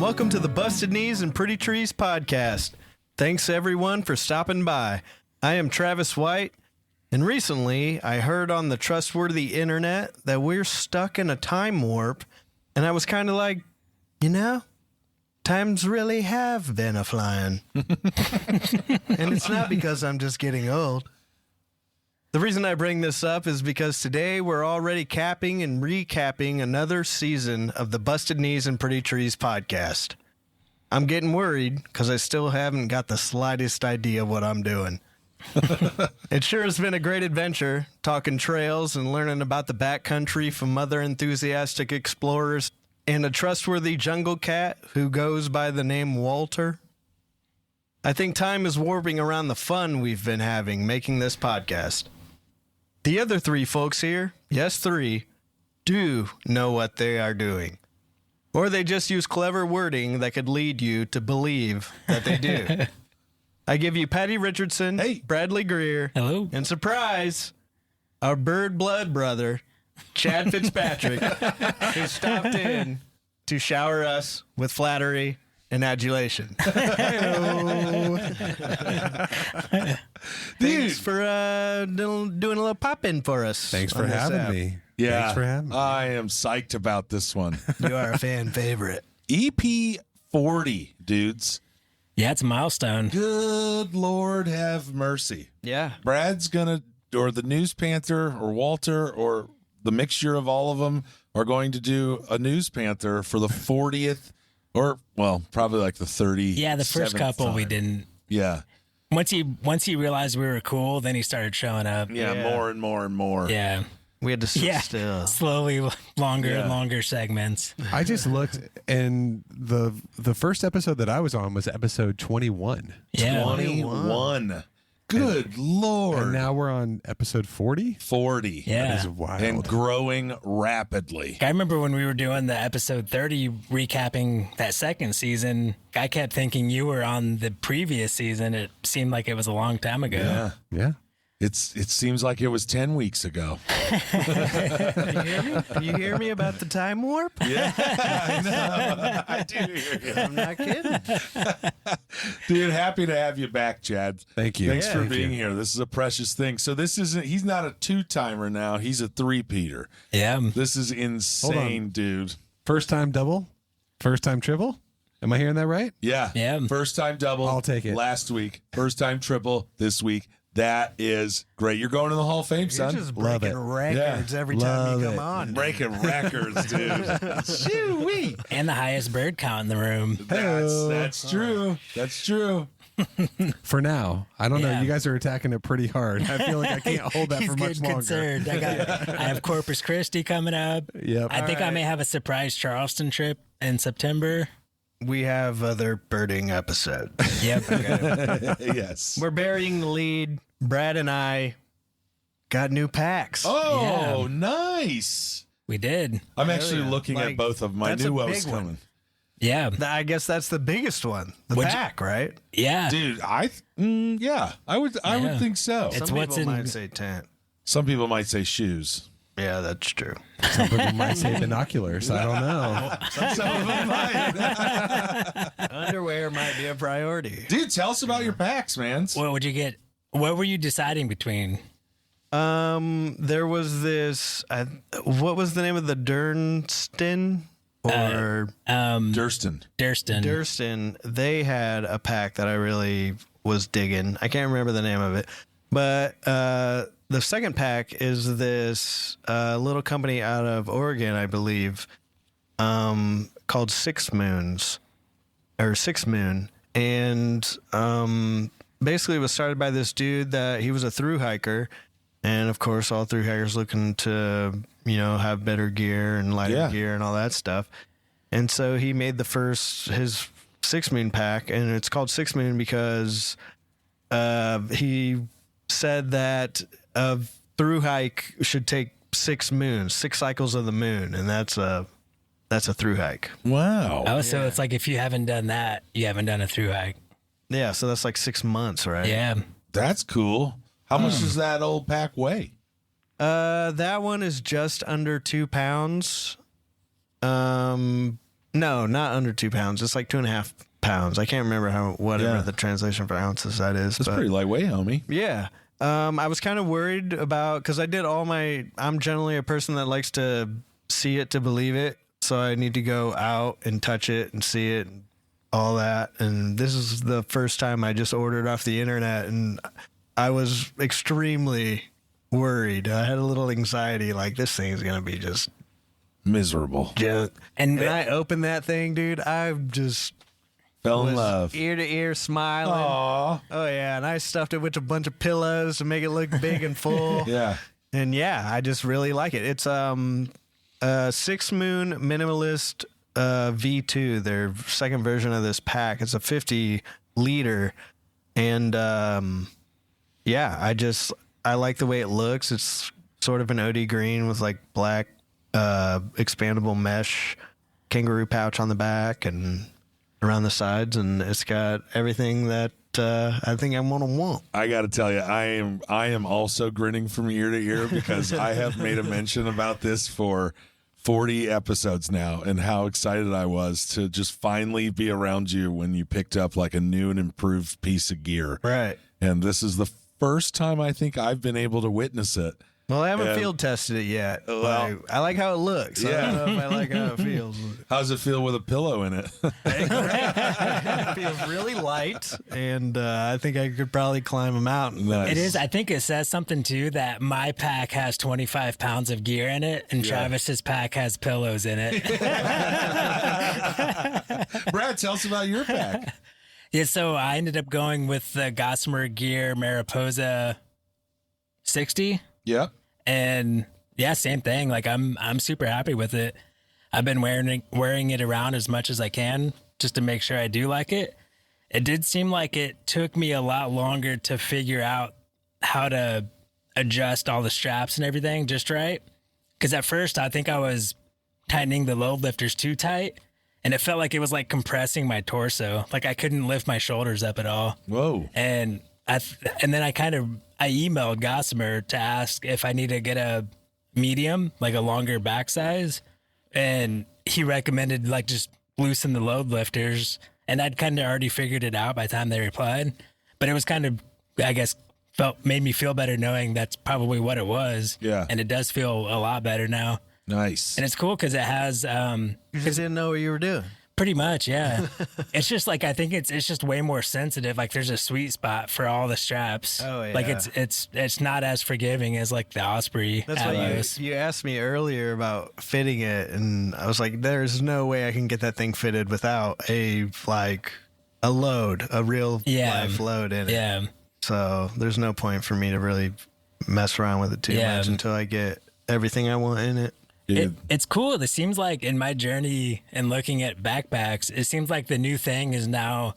welcome to the Busted Knees and Pretty Trees podcast. Thanks everyone for stopping by. I am Travis White, and recently I heard on the trustworthy internet that we're stuck in a time warp, and I was kind of like, you know, times really have been a-flying. And it's not because I'm just getting old. The reason I bring this up is because today we're already capping and recapping another season of the Busted Knees and Pretty Trees podcast. I'm getting worried because I still haven't got the slightest idea what I'm doing. It sure has been a great adventure, talking trails and learning about the backcountry from other enthusiastic explorers and a trustworthy jungle cat who goes by the name Walter. I think time is warping around the fun we've been having making this podcast. The other three folks here, yes, three, do know what they are doing. Or they just use clever wording that could lead you to believe that they do. I give you Paddy Richardson, Bradley Greer, hello, and surprise, our bird blood brother, Chad Fitzpatrick, who stopped in to shower us with flattery and adulation. Thanks for doing a little pop-in for us. Thanks for having me. Yeah, thanks for having me. I am psyched about this one. You are a fan favorite. EP 40, dudes. Yeah, it's a milestone. Good Lord have mercy. Yeah. Brad's gonna, or the News Panther, or Walter, or the mixture of all of them are going to do a News Panther for the 40th, or, well, probably like the 30th. Yeah, the first couple we didn't. Yeah. Once he realized we were cool, then he started showing up. Yeah, more and more and more. Yeah. We had to sit still. Slowly, longer and longer segments. I just looked, and the first episode that I was on was episode 21. Yeah. 21. Good Lord. And now we're on episode 40? 40. Yeah. That is wild. And growing rapidly. I remember when we were doing the episode 30 recapping that second season, I kept thinking you were on the previous season. It seemed like it was a long time ago. Yeah. Yeah. It seems like it was 10 weeks ago. You hear me about the time warp? Yeah, I know. I do hear you. I'm not kidding. Dude, happy to have you back, Chad. Thank you. Thanks for Thank being you. here. This is a precious thing. So he's not a two-timer now. He's a three-peater. Yeah. This is insane, dude. First time double? First time triple? Am I hearing that right? Yeah. Yeah. First time double. I'll take it. Last week. First time triple this week. That is great. You're going to the Hall of Fame, You're son. just Love breaking it. records every time you come on. Breaking records, dude. Shoo-wee. And the highest bird count in the room. That's true. That's true. For now. I don't know. Yeah. You guys are attacking it pretty hard. I feel like I can't hold that He's for much getting longer. concerned. I have Corpus Christi coming up. Yep. I think I may have a surprise Charleston trip in September. We have other birding episodes. Yep. Yes. We're burying the lead. Brad and I got new packs. Oh, Yeah. nice. We did. I'm actually yeah. looking at Like, both of them. I that's knew a what was big one. coming. Yeah. I guess that's the biggest one. The Would you- pack, right? Yeah. Dude, I would Yeah. think so. It's Some what's people in- might say tent. Some people might say shoes. Yeah, that's true. Some people might say binoculars. I don't know. Some of them might. Underwear might be a priority. Dude, tell us about your packs, man. What would you get? What were you deciding between? There was this. What was the name of the Durston or Durston. Durston? They had a pack that I really was digging. I can't remember the name of it, but the second pack is this little company out of Oregon, I believe, called Six Moon, and basically it was started by this dude that he was a thru hiker, and of course all thru hikers looking to have better gear and lighter gear and all that stuff, and so he made his 6 Moon pack, and it's called 6 Moon because he said that a thru hike should take 6 moons, 6 cycles of the moon, and that's a thru hike. Wow. Oh, so it's like if you haven't done that, you haven't done a thru hike. Yeah, so that's like 6 months, right? Yeah. That's cool. How much does that old pack weigh? That one is just under 2 pounds. No, not under 2 pounds. It's like 2.5 pounds. I can't remember whatever the translation for ounces that is. It's pretty lightweight, homie. Yeah. I was kind of worried about, because I did I'm generally a person that likes to see it to believe it. So I need to go out and touch it and see it and all that. And this is the first time I just ordered off the internet, and I was extremely worried. I had a little anxiety, like this thing's going to be just miserable. junk. And I opened that thing, dude. I just fell in love. Ear to ear smiling. Aww. Oh, yeah. And I stuffed it with a bunch of pillows to make it look big and full. Yeah. And yeah, I just really like it. It's a 6 Moon Minimalist V2, their second version of this pack. It's a 50 liter. And yeah, I like the way it looks. It's sort of an OD green with like black expandable mesh kangaroo pouch on the back and around the sides, and it's got everything that I think I'm gonna want. I got to tell you, I am also grinning from ear to ear because I have made a mention about this for 40 episodes now, and how excited I was to just finally be around you when you picked up like a new and improved piece of gear. Right. And this is the first time I think I've been able to witness it. Well, I haven't field tested it yet. Well, I like how it looks. Yeah. I don't know if I like how it feels. How does it feel with a pillow in it? It feels really light, and I think I could probably climb a mountain. Nice. It is. I think it says something too that my pack has 25 pounds of gear in it, and Travis's pack has pillows in it. Brad, tell us about your pack. Yeah, so I ended up going with the Gossamer Gear Mariposa 60. Yep. And yeah, same thing. Like I'm super happy with it. I've been wearing it around as much as I can just to make sure I do like it. It did seem like it took me a lot longer to figure out how to adjust all the straps and everything just right. Because at first I think I was tightening the load lifters too tight, and it felt like it was like compressing my torso. Like I couldn't lift my shoulders up at all. Whoa. And then I emailed Gossamer to ask if I need to get a medium, like a longer back size. And he recommended like just loosen the load lifters. And I'd kind of already figured it out by the time they replied. But it was kind of, I guess, made me feel better knowing that's probably what it was. Yeah. And it does feel a lot better now. Nice. And it's cool because it has... You just didn't know what you were doing. Pretty much, yeah. It's just like I think it's just way more sensitive. Like there's a sweet spot for all the straps. Oh yeah. Like it's not as forgiving as like the Osprey. That's what you asked me earlier about fitting it, and I was like, "There's no way I can get that thing fitted without a load, a real life load in it." Yeah. So there's no point for me to really mess around with it too much until I get everything I want in it. It's cool. It seems like in my journey and looking at backpacks, it seems like the new thing is now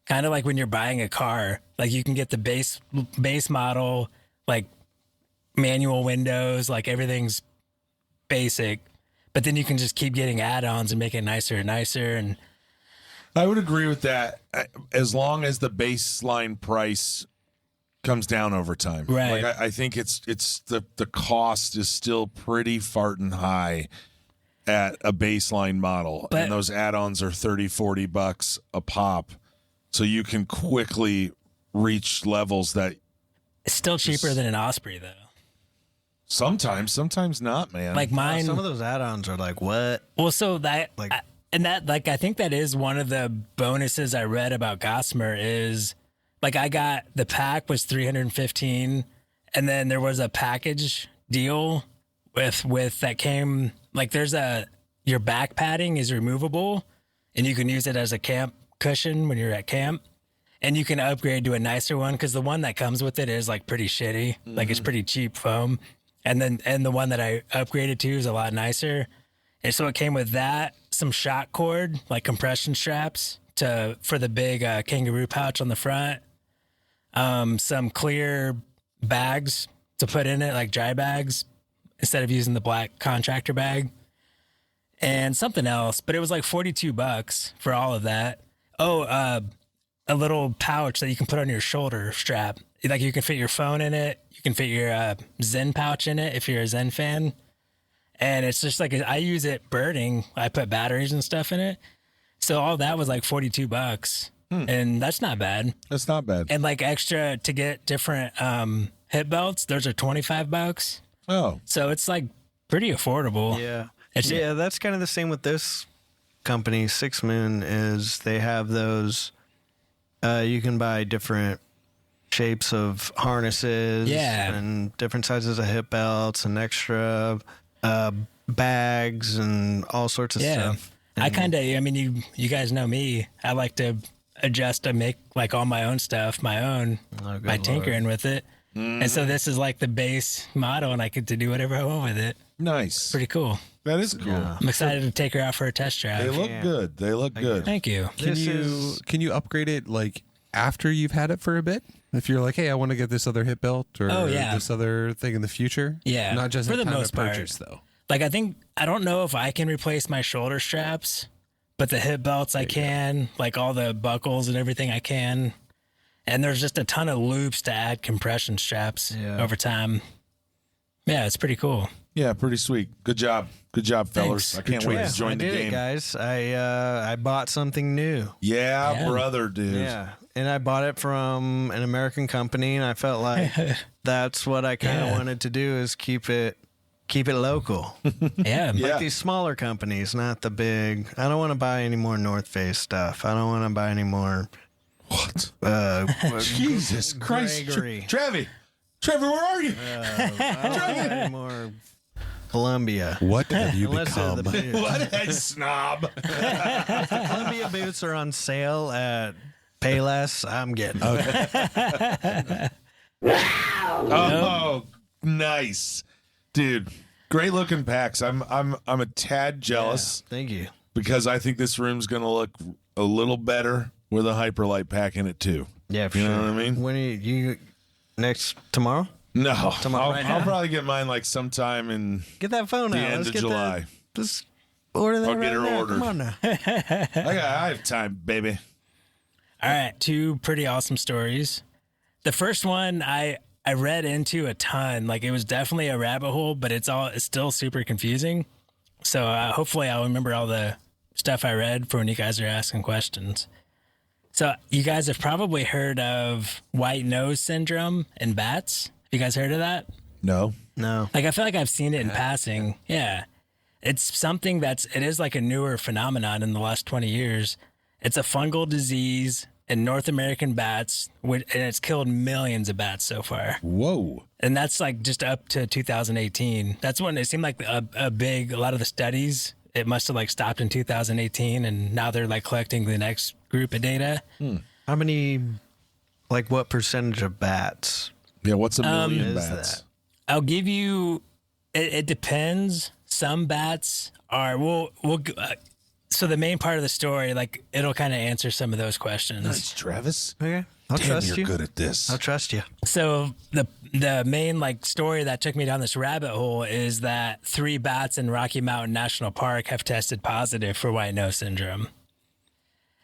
kind of like when you're buying a car. Like you can get the base model, like manual windows, like everything's basic, but then you can just keep getting add-ons and make it nicer and nicer. And I would agree with that, as long as the baseline price comes down over time. Right. Like I think it's the cost is still pretty farting high at a baseline model, and those add-ons are $30-$40 a pop, so you can quickly reach levels that it's still cheaper than an Osprey though. Sometimes not, man. Like mine, some of those add-ons are like what? Well, so that I think that is one of the bonuses I read about Gossamer is like I got the pack was $315, and then there was a package deal with that came like your back padding is removable, and you can use it as a camp cushion when you're at camp, and you can upgrade to a nicer one because the one that comes with it is like pretty shitty, like it's pretty cheap foam, and the one that I upgraded to is a lot nicer, and so it came with that, some shock cord like compression straps for the big kangaroo pouch on the front. Some clear bags to put in it, like dry bags, instead of using the black contractor bag, and something else. But it was like $42 for all of that. Oh, a little pouch that you can put on your shoulder strap. Like you can fit your phone in it. You can fit your Zen pouch in it if you're a Zen fan. And it's just like, I use it birding. I put batteries and stuff in it. So all that was like $42. And that's not bad. That's not bad. And like extra to get different hip belts, those are $25. Oh, So it's like pretty affordable. Yeah. It's, Yeah, that's kind of the same with this company, Six Moon, is they have those, you can buy different shapes of harnesses and different sizes of hip belts and extra bags and all sorts of stuff. I kind of, I mean, you guys know me. I like to adjust to make like all my own stuff, by tinkering with it. And so this is like the base model, and I get to do whatever I want with it. nice. Pretty cool. That is cool. I'm excited to take her out for a test drive. They look good. They look good. Thank you. Can you upgrade it like after you've had it for a bit? If you're like, hey, I want to get this other hip belt or this other thing in the future. Yeah, Not just for at the time most of purchase, though. Like, I don't know if I can replace my shoulder straps, but the hip belts I can, like all the buckles and everything I can. And there's just a ton of loops to add compression straps over time. Yeah, it's pretty cool. Yeah, pretty sweet. Good job. Good job, fellas. Thanks. I can't wait to join I the did game. it, guys. I bought something new. Yeah, brother, dude. Yeah, and I bought it from an American company, and I felt like that's what I kind of wanted to do is keep it local. Yeah. Like these smaller companies, not the big. I don't want to buy any more North Face stuff. I don't want to buy any more. What? Jesus Christ. Gregory. Travy, where are you? I don't want any more Columbia. What have you Unless they're become? the boots. What a snob. Columbia boots are on sale at Payless. I'm getting them. Oh, nice. Dude, great looking packs. I'm a tad jealous Thank you. because I think this room's going to look a little better with a hyperlight pack in it too. Yeah, for You sure. know what I mean? When are you next tomorrow? No, Right I'll now? probably get mine like sometime in Get that phone the out. end Let's of get July. that. Let's order that I'll right get her now. ordered. Come on now. I have time, baby. All right, two pretty awesome stories. The first one I read into a ton. Like, it was definitely a rabbit hole, but it's still super confusing. So hopefully I'll remember all the stuff I read for when you guys are asking questions. So you guys have probably heard of white nose syndrome in bats. Have you guys heard of that? No. No. Like, I feel like I've seen it in passing. Yeah. It's something it is like a newer phenomenon in the last 20 years. It's a fungal disease in North American bats, and it's killed millions of bats so far. Whoa. And that's like just up to 2018. That's when it seemed like a lot of the studies, it must have like stopped in 2018, and now they're like collecting the next group of data. How many, like what percentage of bats? Yeah, what's a million is bats? that? I'll give you, it depends. Some bats are, so the main part of the story, like, it'll kind of answer some of those questions. Nice, Travis. Okay. I'll Damn, trust you're you. good at this. I'll trust you. So the main like story that took me down this rabbit hole is that 3 bats in Rocky Mountain National Park have tested positive for white nose syndrome.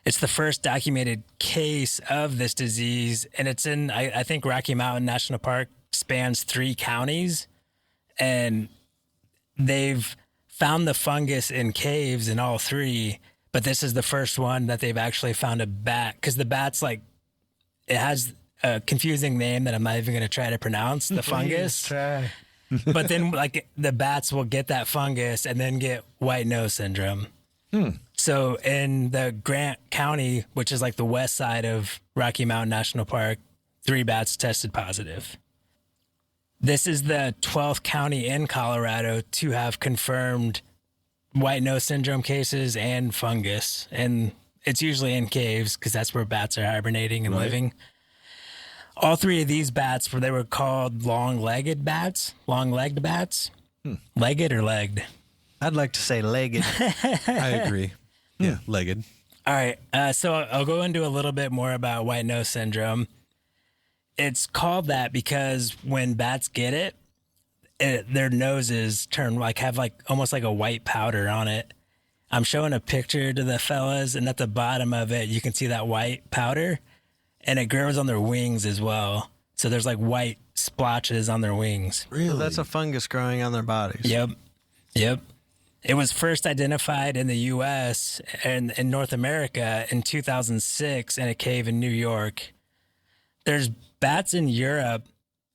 It's the first documented case of this disease, and it's in, I think Rocky Mountain National Park spans 3 counties, and they've found the fungus in caves in all 3, but this is the first one that they've actually found a bat, because the bat's like, it has a confusing name that I'm not even going to try to pronounce, the fungus. Try. But then like the bats will get that fungus and then get white nose syndrome. So in the Grant County, which is like the west side of Rocky Mountain National Park, 3 bats tested positive. This is the 12th county in Colorado to have confirmed white nose syndrome cases and fungus. And it's usually in caves because that's where bats are hibernating and living. All 3 of these bats, they were called long-legged bats, long-legged bats. Legged or legged? I'd like to say legged. I agree. Yeah, legged. All right, so I'll go into a little bit more about white nose syndrome. It's called that because when bats get it, their noses turn have almost like a white powder on it. I'm showing a picture to the fellas, and at the bottom of it, you can see that white powder, and it grows on their wings as well. So there's like white splotches on their wings. Really? So that's a fungus growing on their bodies. Yep. Yep. It was first identified in the U.S. and in North America in 2006 in a cave in New York. There's bats in Europe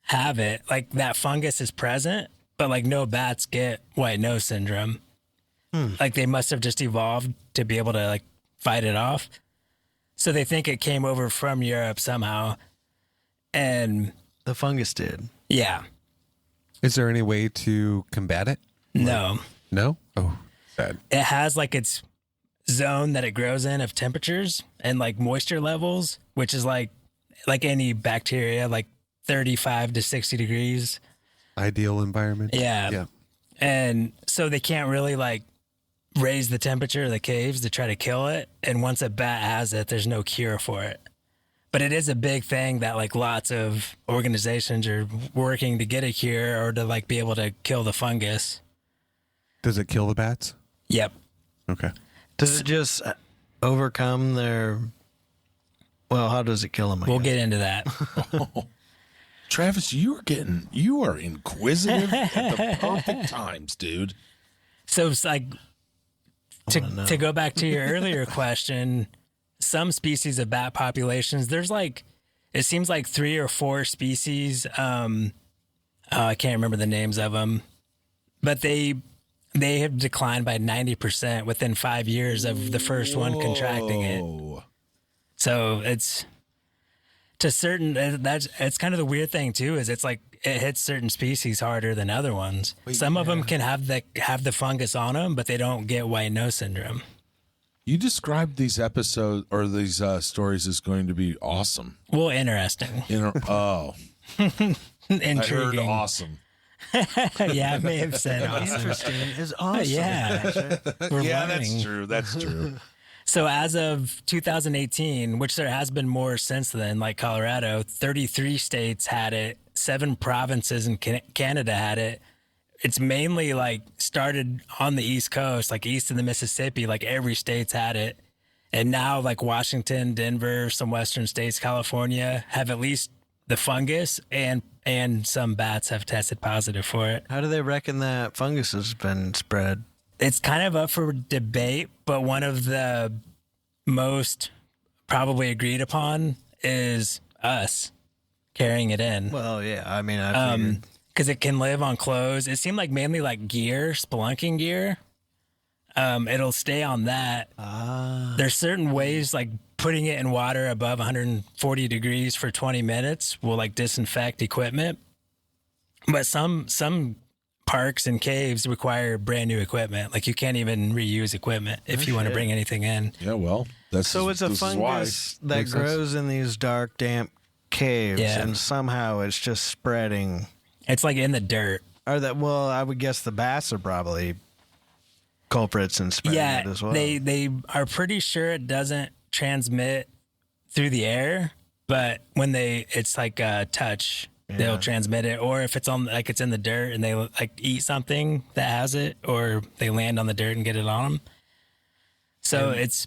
have it. Like, that fungus is present, but like no bats get white nose syndrome. Like, they must have just evolved to be able to like fight it off. So they think it came over from Europe somehow. And the fungus did. Yeah. Is there any way to combat it? No. No? Oh, sad. It has like its zone that it grows in of temperatures and like moisture levels, which is like any bacteria, like 35 to 60 degrees. Ideal environment. Yeah. And so they can't really like raise the temperature of the caves to try to kill it. And once a bat has it, there's no cure for it. But it is a big thing that like lots of organizations are working to get a cure or to like be able to kill the fungus. Does it kill the bats? Yep. Okay. Does it just overcome their... Well, how does it kill them? We'll get into that. Travis, you are inquisitive at the perfect times, dude. So it's like, to go back to your earlier question, some species of bat populations, there's like, it seems like 3 or 4 species. I can't remember the names of them, but they have declined by 90% within 5 years of the first one contracting it. So it's to certain, it's kind of the weird thing too, is it's like it hits certain species harder than other ones. Some of them can have the fungus on them, but they don't get white nose syndrome. You described these episodes or these stories as going to be awesome. Well, interesting. Intriguing. I heard awesome. Yeah, I may have said awesome. Interesting is awesome. Yeah. We're learning. That's true. So as of 2018, which there has been more since then, like Colorado, 33 states had it, 7 provinces in Canada had it. It's mainly like started on the East Coast, like east of the Mississippi, like every state's had it. And now like Washington, Denver, some western states, California have at least the fungus, and some bats have tested positive for it. How do they reckon that fungus has been spread? It's kind of up for debate, but one of the most probably agreed upon is us carrying it in. Well, yeah. I mean, I figured. Because it can live on clothes. It seemed like mainly like gear, spelunking gear. It'll stay on that. There's certain ways, like putting it in water above 140 degrees for 20 minutes will like disinfect equipment. But some parks and caves require brand new equipment. Like you can't even reuse equipment if you want to bring anything in. Yeah, well, that's so it's a fungus that grows in these dark, damp caves, and somehow it's just spreading. It's like in the dirt. Well, I would guess the bats are probably culprits in spreading it as well. They are pretty sure it doesn't transmit through the air, but when it's like a touch. Yeah. They'll transmit it, or if it's on like it's in the dirt and they like eat something that has it, or they land on the dirt and get it on them. So it's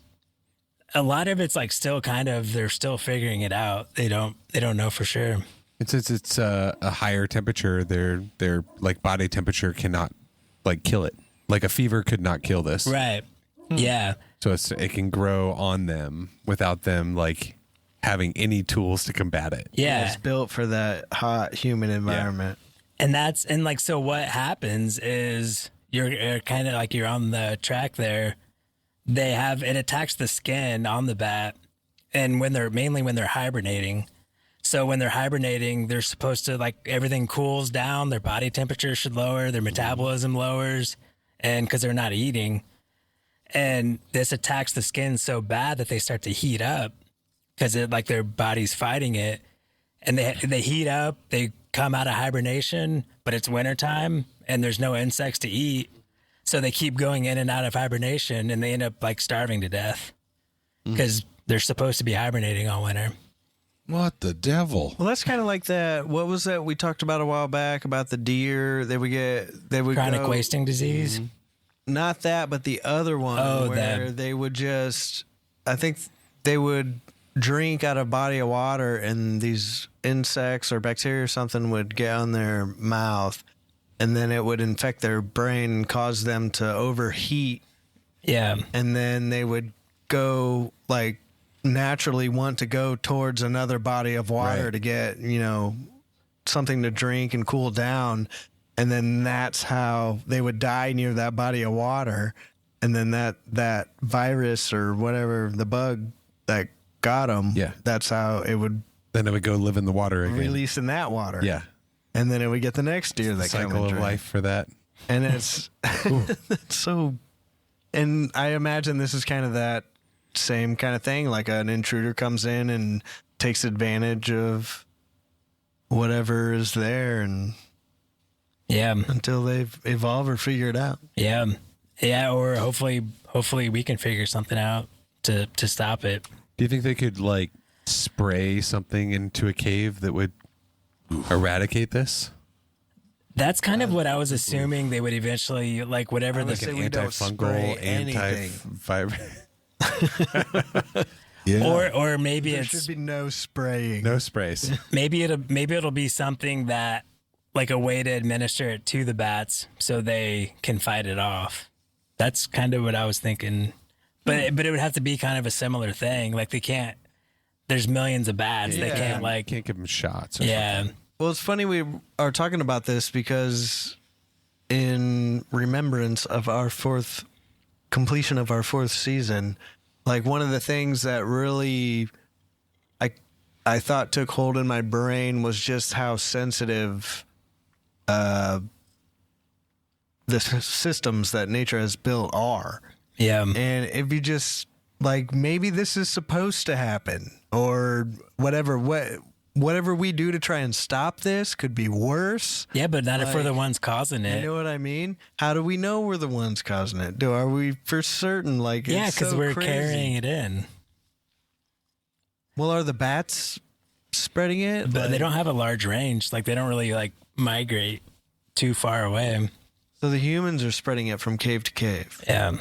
a lot of it's like still kind of they're still figuring it out. They don't know for sure. It's a higher temperature. Their like body temperature cannot like kill it. Like a fever could not kill this. Right. Yeah. So it can grow on them without them like having any tools to combat it. Yeah. It's built for that hot, humid environment. Yeah. And like, so what happens is you're kind of like you're on the track there. It attacks the skin on the bat. And when they're hibernating. So when they're hibernating, they're supposed to like everything cools down. Their body temperature should lower. Their metabolism lowers. And because they're not eating. And this attacks the skin so bad that they start to heat up. Because like their body's fighting it, and they heat up, they come out of hibernation, but it's wintertime and there's no insects to eat. So they keep going in and out of hibernation and they end up like starving to death because they're supposed to be hibernating all winter. What the devil? Well, that's kind of like that. What was that we talked about a while back about the deer? They would chronic wasting disease. Not that, but the other one where they would just, I think they would drink out of a body of water and these insects or bacteria or something would get on their mouth and then it would infect their brain and cause them to overheat. Yeah. And then they would go, like, naturally want to go towards another body of water to get, something to drink and cool down. And then that's how they would die near that body of water. And then that virus or whatever, the bug that got them, that's how it would. Then it would go live in the water again. Release in that water. Yeah. And then it would get the next deer that came cycle of life for that. And it's, it's so, and I imagine this is kind of that same kind of thing. Like an intruder comes in and takes advantage of whatever is there, and until they've evolved or figure it out. Or hopefully we can figure something out to stop it. Do you think they could like spray something into a cave that would eradicate this? That's kind of what I was assuming they would eventually, like, whatever the antifungal, anti-fiber. Or maybe there should be no spraying. No sprays. Maybe it'll be something that, like, a way to administer it to the bats so they can fight it off. That's kind of what I was thinking. But it would have to be kind of a similar thing. Like, they can't. There's millions of bats. They can't give them shots. Or something. Well, it's funny we are talking about this because in remembrance of our completion of our fourth season, like, one of the things that really I thought took hold in my brain was just how sensitive the systems that nature has built are. Yeah. And if you just, like, maybe this is supposed to happen or whatever, whatever we do to try and stop this could be worse. Yeah, but not if we're the ones causing it. You know what I mean? How do we know we're the ones causing it? Are we for certain? Like, yeah, because we're crazy. carrying it in. Well, are the bats spreading it? But they don't have a large range. Like, they don't really, like, migrate too far away. So the humans are spreading it from cave to cave. Yeah.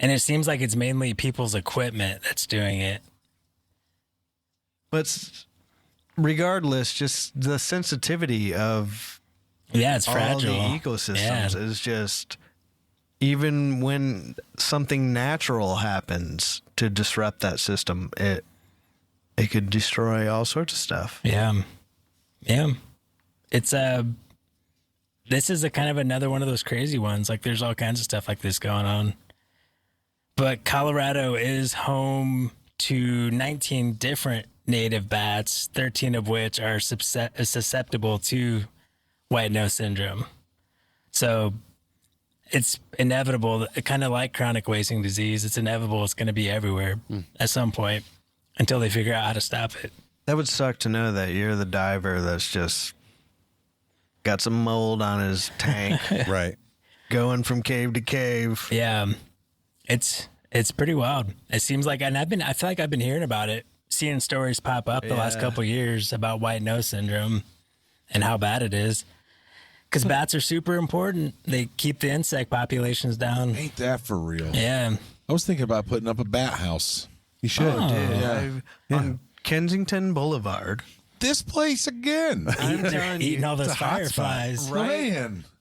And it seems like it's mainly people's equipment that's doing it. But regardless, just the sensitivity of it's fragile. All the ecosystems is just, even when something natural happens to disrupt that system, it could destroy all sorts of stuff. Yeah. It's this is a kind of another one of those crazy ones. Like, there's all kinds of stuff like this going on. But Colorado is home to 19 different native bats, 13 of which are susceptible to white nose syndrome. So it's inevitable, kind of like chronic wasting disease. It's inevitable. It's going to be everywhere at some point until they figure out how to stop it. That would suck to know that you're the diver that's just got some mold on his tank. Right. Going from cave to cave. Yeah. It's pretty wild. It seems like, and I feel like I've been hearing about it, seeing stories pop up the last couple of years about white nose syndrome and how bad it is. Because bats are super important. They keep the insect populations down. Ain't that for real? Yeah. I was thinking about putting up a bat house. You should. On Kensington Boulevard. This place again. I'm telling you, eating all those fireflies.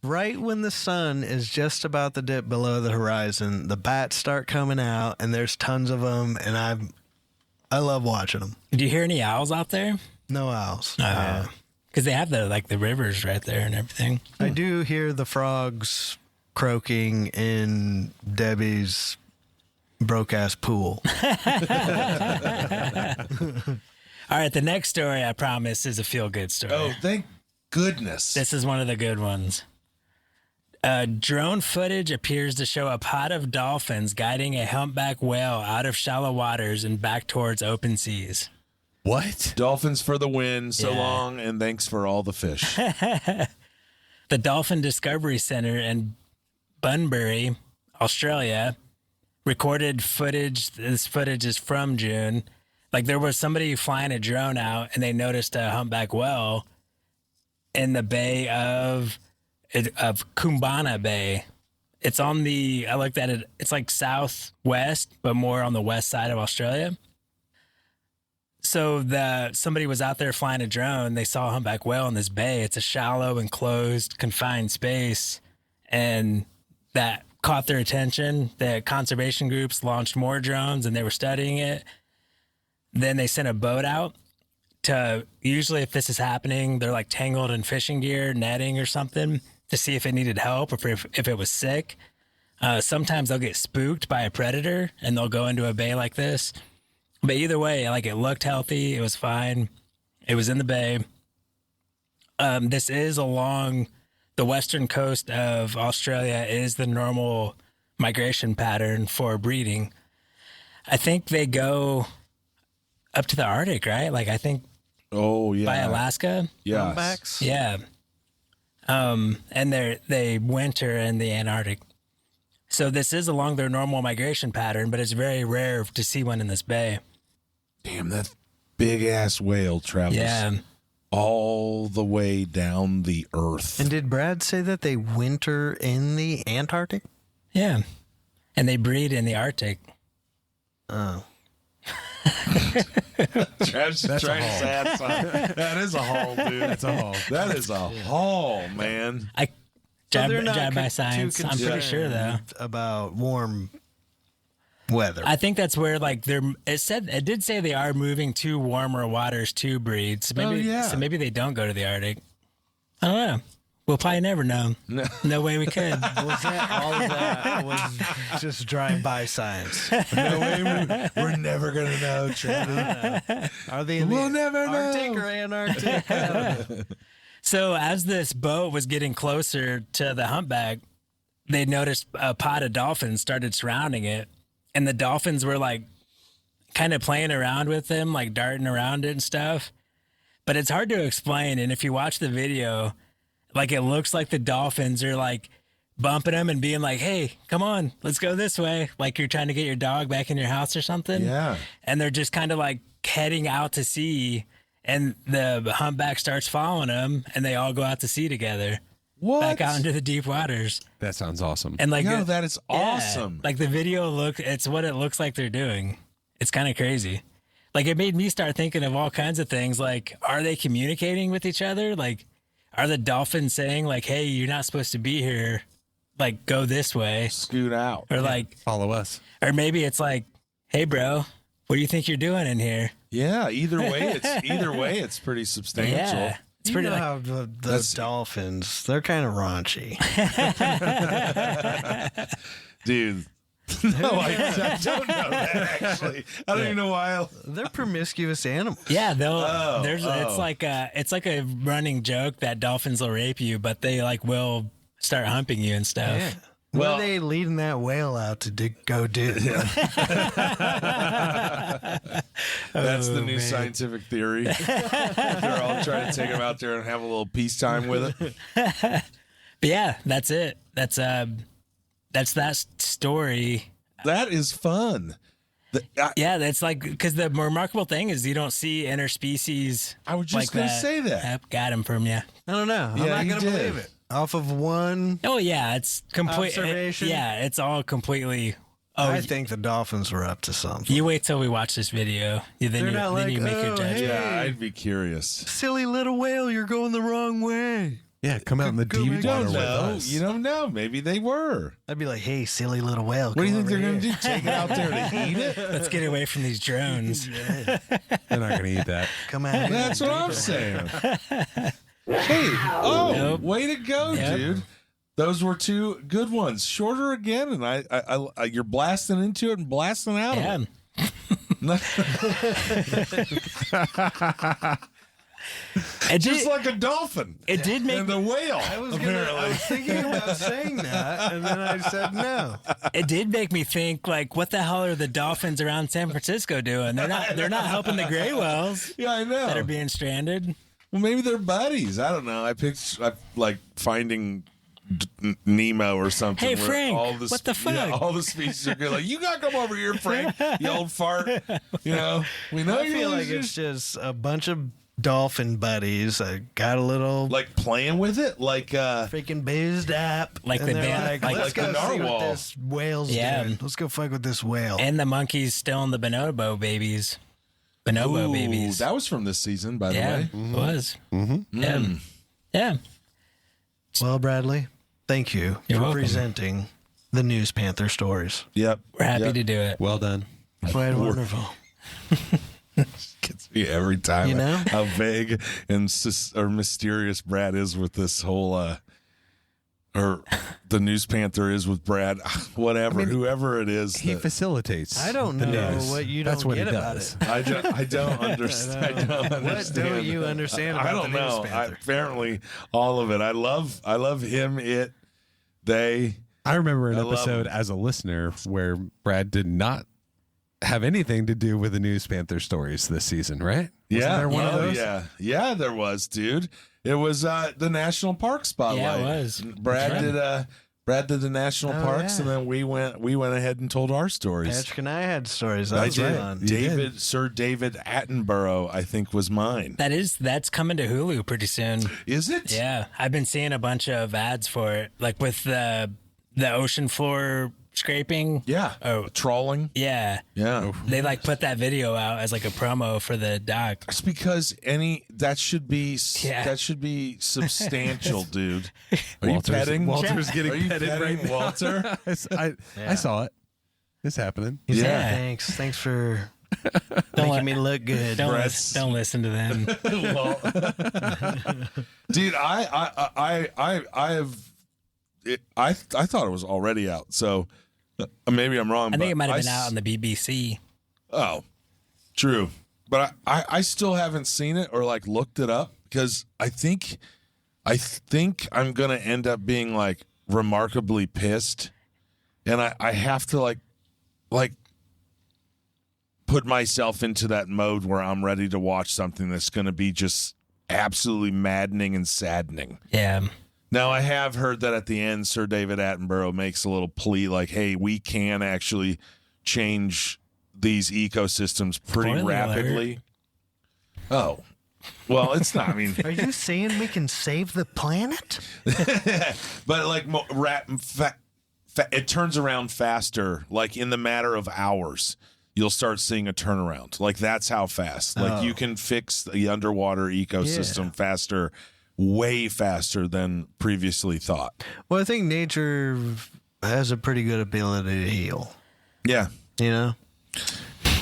Right when the sun is just about to dip below the horizon, the bats start coming out, and there's tons of them, and I love watching them. Do you hear any owls out there? No owls. Because they have the rivers right there and everything. I do hear the frogs croaking in Debbie's broke-ass pool. All right, the next story, I promise, is a feel-good story. Oh, thank goodness. This is one of the good ones. Drone footage appears to show a pod of dolphins guiding a humpback whale out of shallow waters and back towards open seas. What? Dolphins for the win, so long, and thanks for all the fish. The Dolphin Discovery Center in Bunbury, Australia, recorded footage. This footage is from June. Like, there was somebody flying a drone out, and they noticed a humpback whale in the bay of Kumbana Bay. It's on I looked at it, it's like southwest, but more on the west side of Australia. somebody was out there flying a drone. They saw a humpback whale in this bay. It's a shallow, enclosed, confined space, and that caught their attention. The conservation groups launched more drones, and they were studying it. Then they sent a boat out to, usually if this is happening, they're like tangled in fishing gear, netting or something, to see if it needed help or if it was sick. Sometimes they'll get spooked by a predator and they'll go into a bay like this. But either way, like, it looked healthy. It was fine. It was in the bay. This is along the western coast of Australia, is the normal migration pattern for breeding. I think they go up to the Arctic, right? Like, I think by Alaska. Yeah. Humpbacks? Yeah. And they winter in the Antarctic. So this is along their normal migration pattern, but it's very rare to see one in this bay. Damn, that big ass whale travels all the way down the earth. And did Brad say that they winter in the Antarctic? Yeah. And they breed in the Arctic. Oh. Travis is trying to sad song. That is a haul, dude. That's a haul. That is a haul, man. Drive by science. I'm pretty sure, though. About warm weather. I think that's where, like, it did say they are moving to warmer waters to breed. So maybe they don't go to the Arctic. I don't know. We'll probably never know. No way we could. Was that all of that was just drive-by science? No way we're never going to know, Travy. Are they in We'll the never Arctic know. or Antarctic? I don't know. So as this boat was getting closer to the humpback, they noticed a pod of dolphins started surrounding it. And the dolphins were, like, kind of playing around with them, like darting around it and stuff. But it's hard to explain. And if you watch the video, like, it looks like the dolphins are, like, bumping them and being like, hey, come on, let's go this way. Like you're trying to get your dog back in your house or something. Yeah. And they're just kind of, like, heading out to sea. And the humpback starts following them, and they all go out to sea together. What? Back out into the deep waters. That sounds awesome. And, like, No, that is awesome. Like, the video it's what it looks like they're doing. It's kind of crazy. Like, it made me start thinking of all kinds of things. Like, are they communicating with each other? Like, are the dolphins saying, like, hey, you're not supposed to be here. Like, go this way. Scoot out. Or, like, Follow us. or maybe it's like, hey, bro, what do you think you're doing in here? Yeah, either way, it's pretty substantial. Yeah. It's You pretty know like, how the dolphins, they're kind of raunchy. Dude. No, I don't know that, actually. I don't even know why. They're promiscuous animals. yeah, it's like a running joke that dolphins will rape you, but they, like, will start humping you and stuff. Yeah. What are they leading that whale out to go do? That's the new scientific theory. They're all trying to take him out there and have a little peacetime with it. But yeah, that's it. That's that story. That is fun. Yeah, that's like, because the remarkable thing is you don't see interspecies. I was just like going to say that. Yep, got him from you. I don't know. I'm Yeah, not you going to did. believe it. Off of one, Oh yeah, it's complete. Observation? It's all completely. Oh, I think the dolphins were up to something. you wait till we watch this video. Then not like, you make your "Oh, judgment. hey." Yeah, I'd be curious. Silly little whale, you're going the wrong way. Yeah, come out in the Go deep back. water Don't with know. us. You don't know. Maybe they were. I'd be like, hey, silly little whale. What do you come think they're over going to here." do? Take it out there to eat it? Let's get away from these drones. They're not going to eat that. Come out. That's what I'm saying. Hey, Nope. way to go, Yep. dude. Those were two good ones. Shorter again, and I you're blasting into it and blasting out Yeah. of it. It Just did, like a dolphin. it did make And the whale, I was apparently. thinking about saying that, and then I said no. it did make me think, like, what the hell are the dolphins around San Francisco doing? They're not helping the gray whales Yeah, I know. that are being stranded. Well, maybe they're buddies. I don't know. I like Finding Nemo or something. Hey, where Frank, what the Yeah, fuck? all the species are good. Like, you gotta come over here, Frank. You old fart. You know, we know I you feel like it's just a bunch of dolphin buddies that got a little like playing with it, like freaking based up. Like and the they're band- like, like let's the go see narwhal. what this whale's Yeah. doing. Let's go fuck with this whale. And the monkeys still in the bonobo babies. bonobo babies. That was from this season, by the way. It was. Mm-hmm. Yeah. Well, Bradley, thank you You're for welcome. presenting the News Panther stories. Yep. We're happy to do it. Well done. Quite wonderful. Gets me every time. You know? How vague and or mysterious Brad is with this whole, or the News Panther is with Brad. Whatever, whoever it is. He facilitates. I don't the know news. what you That's don't what get he about does. it. I don't understand. I don't understand. What don't you understand about I don't the News know. Panther? Apparently, all of it. I love him. It. They. I remember an I love episode him. as a listener where Brad did not have anything to do with the News Panther stories this season, right? Wasn't there one of those? Yeah, there was, dude. It was the National Park Spotlight. Yeah, it was. Brad did the national parks, yeah. and then we went ahead and told our stories. Patrick and I had stories. That was fun. Sir David Attenborough, I think, was mine. That's coming to Hulu pretty soon. Is it? Yeah, I've been seeing a bunch of ads for it, like with the ocean floor scraping. Yeah. Oh, Trawling. yeah. Yeah. They like put that video out as like a promo for the doc. It's because that should be substantial, dude. Are you petting? Walter's Are getting you petted petting right now. Walter? I saw it. It's happening. He's Yeah. like, thanks for making me look good. Don't listen to them. Dude, I thought it was already out, so maybe I'm wrong. I think but it might have been out on the BBC. Oh, true. But I still haven't seen it or like looked it up because I think I'm gonna end up being like remarkably pissed, and I have to like put myself into that mode where I'm ready to watch something that's gonna be just absolutely maddening and saddening. Yeah. Now, I have heard that at the end, Sir David Attenborough makes a little plea like, hey, we can actually change these ecosystems pretty Spoiler rapidly. Oh, well, it's not. I mean, Are you saying we can save the planet? but like it turns around faster, like in the matter of hours. You'll start seeing a turnaround. Like that's how fast. Like you can fix the underwater ecosystem faster. Way faster than previously thought. Well, I think nature has a pretty good ability to heal. Yeah. You know?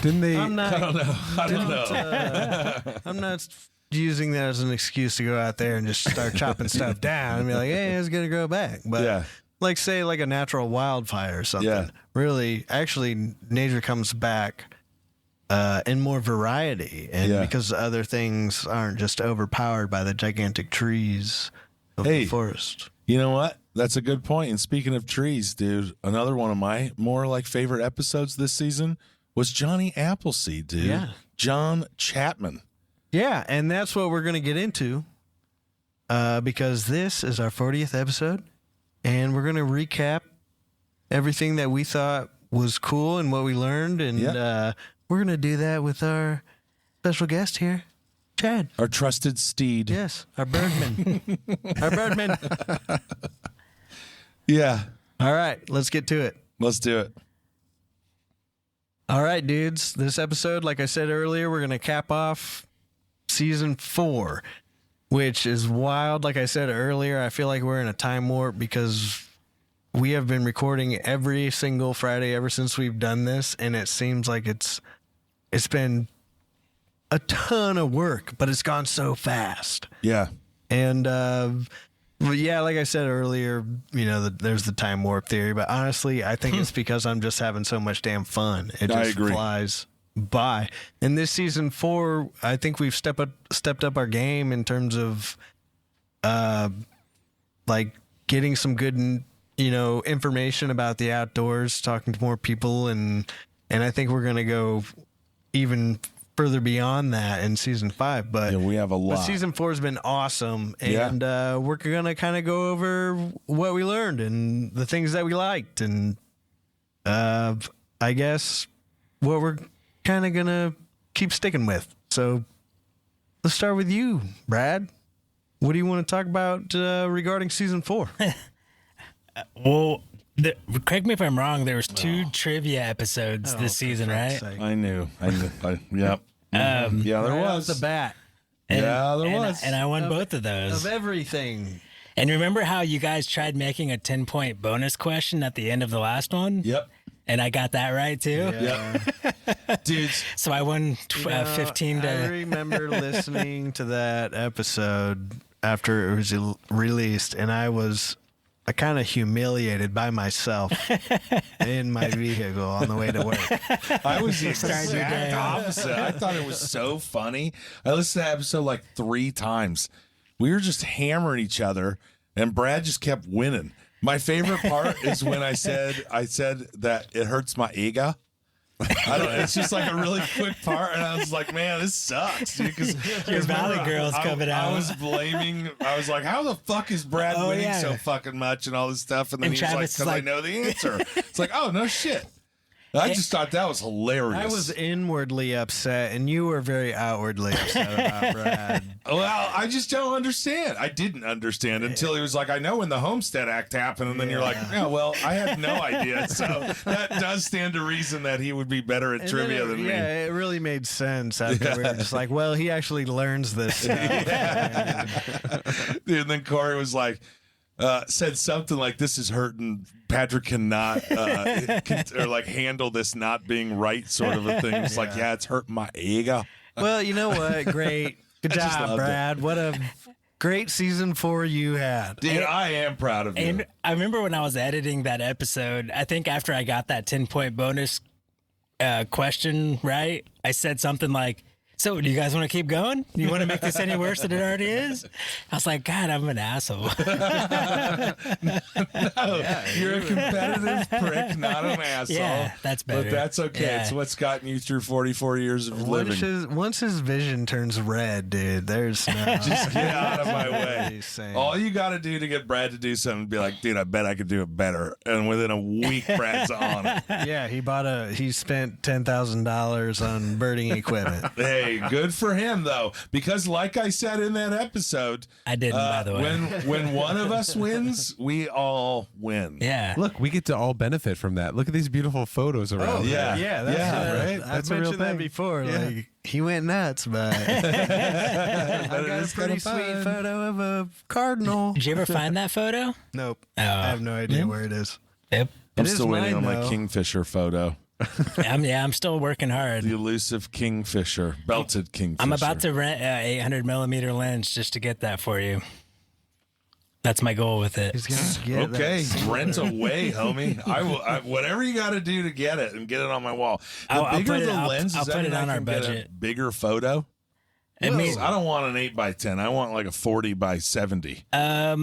Didn't they? I don't know. know. I'm not using that as an excuse to go out there and just start chopping stuff down and be like, hey, it's going to grow back. But Yeah. like, say, like a natural wildfire or something. Yeah. Really, actually, nature comes back in more variety. And because other things aren't just overpowered by the gigantic trees of the forest. You know what? That's a good point. And speaking of trees, dude, another one of my more like favorite episodes this season was Johnny Appleseed, dude. Yeah. John Chapman. Yeah, and that's what we're going to get into because this is our 40th episode, and we're going to recap everything that we thought was cool and what we learned, and we're going to do that with our special guest here, Chad. Our trusted steed. Yes, our Birdman. Our Birdman. Yeah. All right, let's get to it. Let's do it. All right, dudes. This episode, like I said earlier, we're going to cap off season 4, which is wild. Like I said earlier, I feel like we're in a time warp because we have been recording every single Friday ever since we've done this, and it seems like it's been a ton of work, but it's gone so fast. Yeah. And yeah, like I said earlier, you know, there's the time warp theory, but honestly, I think it's because I'm just having so much damn fun. It I just agree. flies by. And this season 4, I think we've stepped up our game in terms of like getting some good, you know, information about the outdoors, talking to more people, and I think we're going to go even further beyond that in season 5. But Yeah, we have a lot. But season 4 has been awesome, and we're gonna kind of go over what we learned and the things that we liked, and I guess what we're kind of gonna keep sticking with. So let's start with you, Brad. What do you want to talk about regarding season 4? Well, correct me if I'm wrong. There was 2 trivia episodes this season, right? I knew. Yep. Yeah, there right was. off the bat. And, There was. And I won both of those. Of everything. And remember how you guys tried making a 10-point bonus question at the end of the last one? Yep. And I got that right too. Yeah. Yep. Dudes. So I won 15 to. I remember listening to that episode after it was released, and I was kind of humiliated by myself in my vehicle on the way to work. I was the Start your day exact off. opposite. I thought it was so funny. I listened to that episode like 3 times. We were just hammering each other, and Brad just kept winning. My favorite part is when I said that it hurts my ego. I don't know. It's just like a really quick part, and I was like, "Man, this sucks." Because Your Valley Girl's coming out. I was blaming. I was like, "How the fuck is Brad winning yeah. so fucking much and all this stuff?" And then And he was like, Travis is "Because I like- know the answer." It's like, "Oh no shit." I just thought that was hilarious. I was inwardly upset, and you were very outwardly upset about Brad. Well, I just don't understand. I didn't understand until he was like, I know when the Homestead Act happened. And then you're like, yeah, well, I had no idea. So that does stand to reason that he would be better at trivia than me. Yeah, it really made sense after we were just like, well, he actually learns this stuff. Dude, and then Corey was like, said something like, this is hurting. Patrick cannot or like handle this not being right sort of a thing. It's like, yeah, it's hurting my ego. Well, you know what? Great. Good just job, loved Brad. What a great season 4 you had. Dude, I am proud of you. And I remember when I was editing that episode, I think after I got that 10-point bonus question right, I said something like, so do you guys want to keep going? Do you want to make this any worse than it already is? I was like, God, I'm an asshole. No, you're a competitive prick, not an asshole. Yeah, that's better. But that's okay. Yeah. It's what's gotten you through 44 years of living. Once his vision turns red, dude, there's no. Just get out of my way. He's saying. All you got to do to get Brad to do something, be like, dude, I bet I could do it better. And within a week, Brad's on it. Yeah, he spent $10,000 on birding equipment. Hey, good for him, though. Because like I said in that episode, I didn't, by the way. when one of us wins, we all win. Yeah. Look, we get to all benefit from that. Look at these beautiful photos around. yeah. Yeah, that's right? I've That's a real mentioned that thing. before. Yeah. Like he went nuts, but I got a pretty sweet photo of a cardinal. Did you ever find that photo? Nope, Oh. I have no idea where it is. Yep. I'm It still is waiting on mine, my though. kingfisher photo. I'm still working hard. The elusive kingfisher, belted kingfisher. I'm about to rent a 800 millimeter lens just to get that for you. That's my goal with it. He's gonna get Okay, that. rent away, homie. I will. Whatever you got to do to get it and get it on my wall. The I'll bigger put it- the I'll- lens, I'll does that put it mean I on our can get a budget. bigger photo. I mean, I don't want an 8x10. I want like a 40x70. I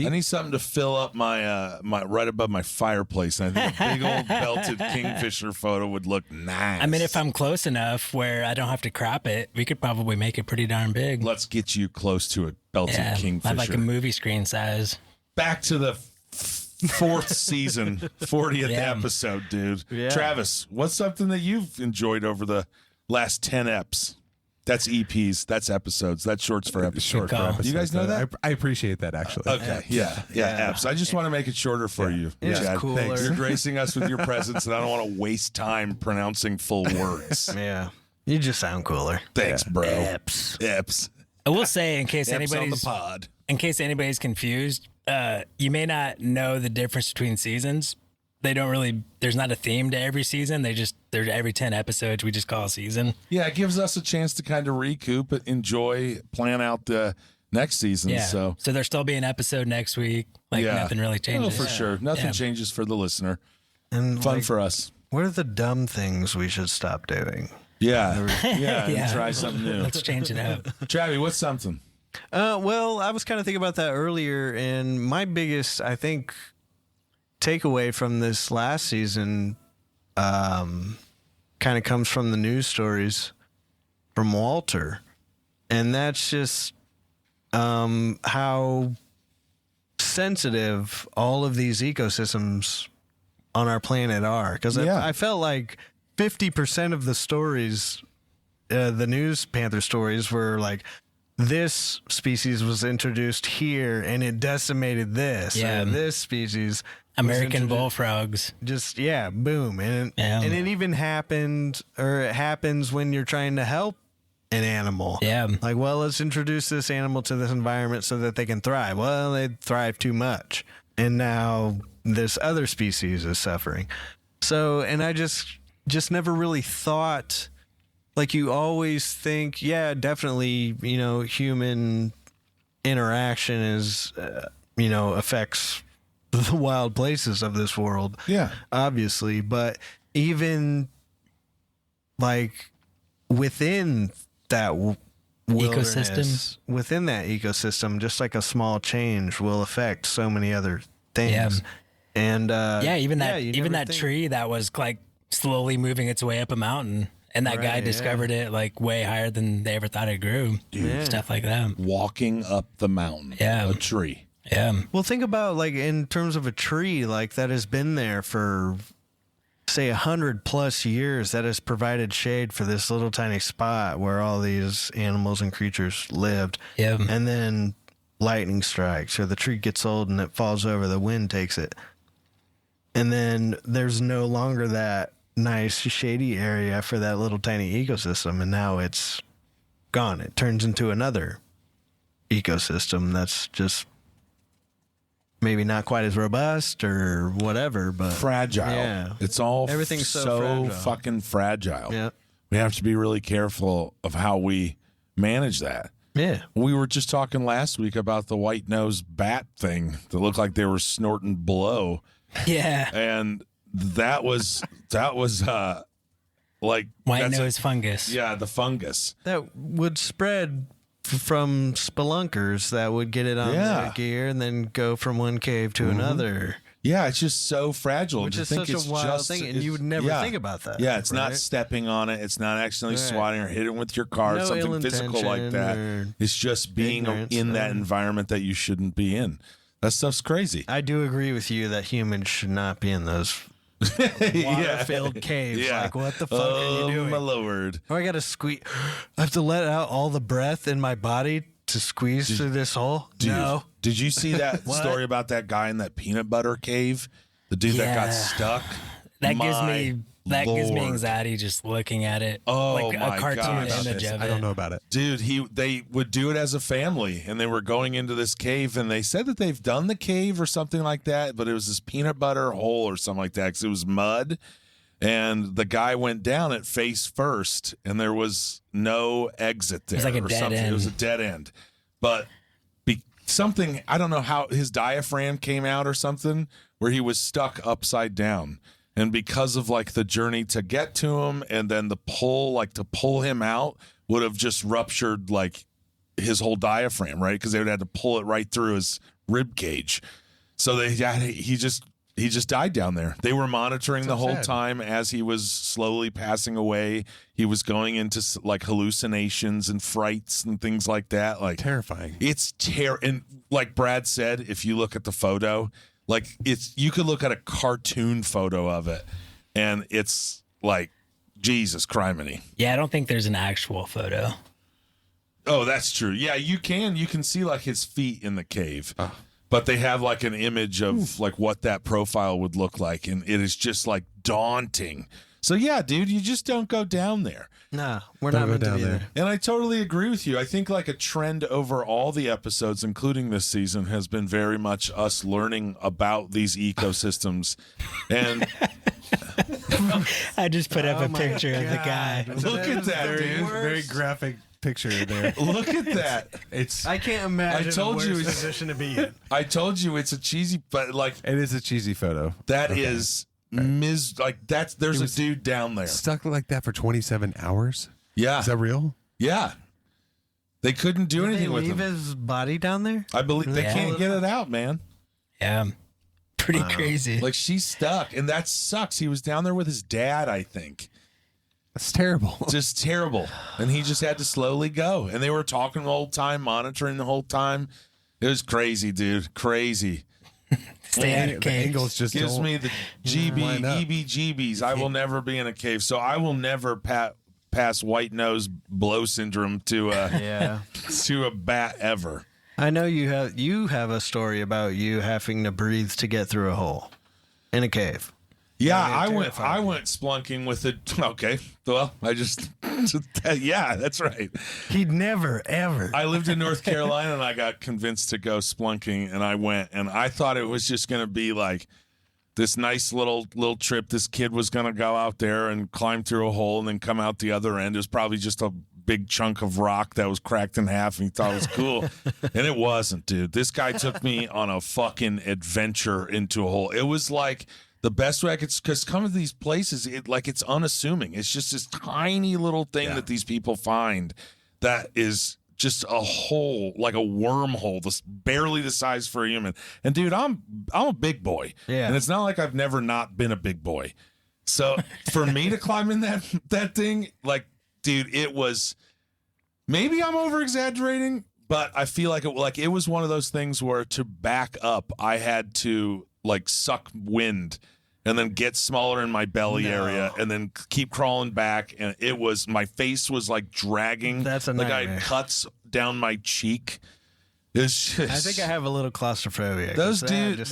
need something to fill up my my right above my fireplace. And I think a big old belted kingfisher photo would look nice. I mean, if I'm close enough where I don't have to crop it, we could probably make it pretty darn big. Let's get you close to a belted Yeah, kingfisher. I'd like a movie screen size. Back to the 4th season, 40th Yeah. episode, dude. Yeah. Travis, what's something that you've enjoyed over the last 10 eps? That's EPs, that's episodes, that's shorts for episodes. Short for call. episodes. You guys know that? I appreciate that, actually. Okay, yeah, eps. I just want to make it shorter for you. It's Chad. cooler. Thanks. You're gracing us with your presence, and I don't want to waste time pronouncing full words. Yeah, you just sound cooler. Thanks, bro. Eps. Eps. I will say, in case Eps on the anybody's pod. confused, you may not know the difference between seasons. They don't really. There's not a theme to every season. They're every 10 episodes. We just call a season. Yeah, it gives us a chance to kind of recoup, enjoy, plan out the next season. Yeah. So there'll still be an episode next week. Like yeah. nothing really Oh, changes. for sure. Nothing Yeah. changes for the listener. And Fun like, for us. what are the dumb things we should stop doing? Yeah. Yeah. Yeah. And try something new. Let's change it up. Travy, what's something? Well, I was kind of thinking about that earlier, and my biggest, I think, takeaway from this last season kind of comes from the news stories from Walter, and that's just how sensitive all of these ecosystems on our planet are. Because Yeah. I felt like 50% of the stories, the news Panther stories, were like, this species was introduced here and it decimated this. Yeah. Or this species. was American introduced- bullfrogs. Just, yeah, boom. And Yeah. it even happened, or it happens when you're trying to help an animal. Yeah. Like, well, let's introduce this animal to this environment so that they can thrive. Well, they thrive too much. And now this other species is suffering. So, and I just never really thought, like, you always think, yeah, definitely, you know, human interaction is, you know, affects the wild places of this world. Yeah. Obviously. But even like within that ecosystem, within that ecosystem, just like a small change will affect so many other things. Yeah. And even that tree that was like slowly moving its way up a mountain, and that guy discovered it like way higher than they ever thought it grew. Stuff like that. Walking up the mountain. Yeah. A tree. Yeah. Well, think about, like, in terms of a tree like that has been there for, say, 100+ years, that has provided shade for this little tiny spot where all these animals and creatures lived. Yeah. And then lightning strikes, or the tree gets old and it falls over, the wind takes it. And then there's no longer that nice shady area for that little tiny ecosystem, and now it's gone. It turns into another ecosystem that's just maybe not quite as robust or whatever, but fragile. Yeah. It's all everything's so fragile. fucking fragile. Yeah. We have to be really careful of how we manage that. Yeah. We were just talking last week about the white-nosed bat thing that looked like they were snorting blow. Yeah. And that was like white nose fungus. Yeah, the fungus that would spread from spelunkers that would get it on their gear and then go from one cave to another. Yeah, it's just so fragile. Which is such a wild thing, and you would never think about that. Yeah, it's not stepping on it. It's not accidentally swatting or hitting with your car, No something physical like that. It's just being in that environment that you shouldn't be in. That stuff's crazy. I do agree with you that humans should not be in those water-filled caves. Yeah. Like, what the fuck are you doing? My lord. Oh, I got to squeeze. I have to let out all the breath in my body to squeeze through this hole? Dude, no. Did you see that story about that guy in that peanut butter cave? The dude that got stuck? That gives me anxiety just looking at it. Oh, like my a cartoon gosh. image of it. I don't know about it. Dude, they would do it as a family, and they were going into this cave, and they said that they've done the cave or something like that, but it was this peanut butter hole or something like that because it was mud, and the guy went down it face first, and there was no exit there. It was like a dead end. It was a dead end. But something, I don't know how, his diaphragm came out or something, where he was stuck upside down. And because of like the journey to get to him and then the pull, like to pull him out would have just ruptured like his whole diaphragm, right? Because they would have had to pull it right through his rib cage. So he just died down there. They were monitoring the whole time as he was slowly passing away. He was going into like hallucinations and frights and things like that. Like terrifying. It's and like Brad said, if you look at the photo, like you could look at a cartoon photo of it, and it's like Jesus criminy. Yeah, I don't think there's an actual photo. Oh, that's true. Yeah, you can see like his feet in the cave, but they have like an image of like what that profile would look like, and it is just like daunting. So yeah, dude, you just don't go down there. Nah, we're not meant to be there. And I totally agree with you. I think like a trend over all the episodes, including this season, has been very much us learning about these ecosystems. And I just put up a picture of the guy. Look at that, dude. Very graphic picture there. Look at that. I can't imagine I told a you worse it's- position to be in. I told you it's a cheesy, but like It is a cheesy photo. that is there's a dude down there. Stuck like that for 27 hours? Yeah. Is that real? Yeah. They couldn't do Did anything they with leave him. his body down there? I believe they Yeah. can't get it out, man. Yeah, pretty crazy. Like she's stuck, and that sucks. He was down there with his dad, I think. That's terrible. Just terrible. And he just had to slowly go. And they were talking the whole time, monitoring the whole time. It was crazy, dude. Crazy. Stay out of The caves. angles just Gives don't me the line up. EBGBs. I will never be in a cave. So I will never pass white nose blow syndrome to Yeah. to a bat ever. I know you have a story about you having to breathe to get through a hole in a cave. Yeah, I went splunking with it. Okay, well, yeah, that's right. He'd never, ever. I lived in North Carolina, and I got convinced to go splunking, and I went, and I thought it was just going to be like this nice little trip. This kid was going to go out there and climb through a hole and then come out the other end. It was probably just a big chunk of rock that was cracked in half, and he thought it was cool. And it wasn't, dude. This guy took me on a fucking adventure into a hole. It was like the best way I could, because some of these places, it's unassuming. It's just this tiny little thing that these people find that is just a hole, like a wormhole, that's barely the size for a human. And dude, I'm a big boy, and it's not like I've never not been a big boy. So for me to climb in that thing, like, dude, it was, maybe I'm over exaggerating, but I feel like it was one of those things where to back up, I had to like suck wind and then get smaller in my belly area and then keep crawling back. And my face was like dragging. That's a nightmare. Like I had cuts down my cheek. It's just, I think I have a little claustrophobia. Those duty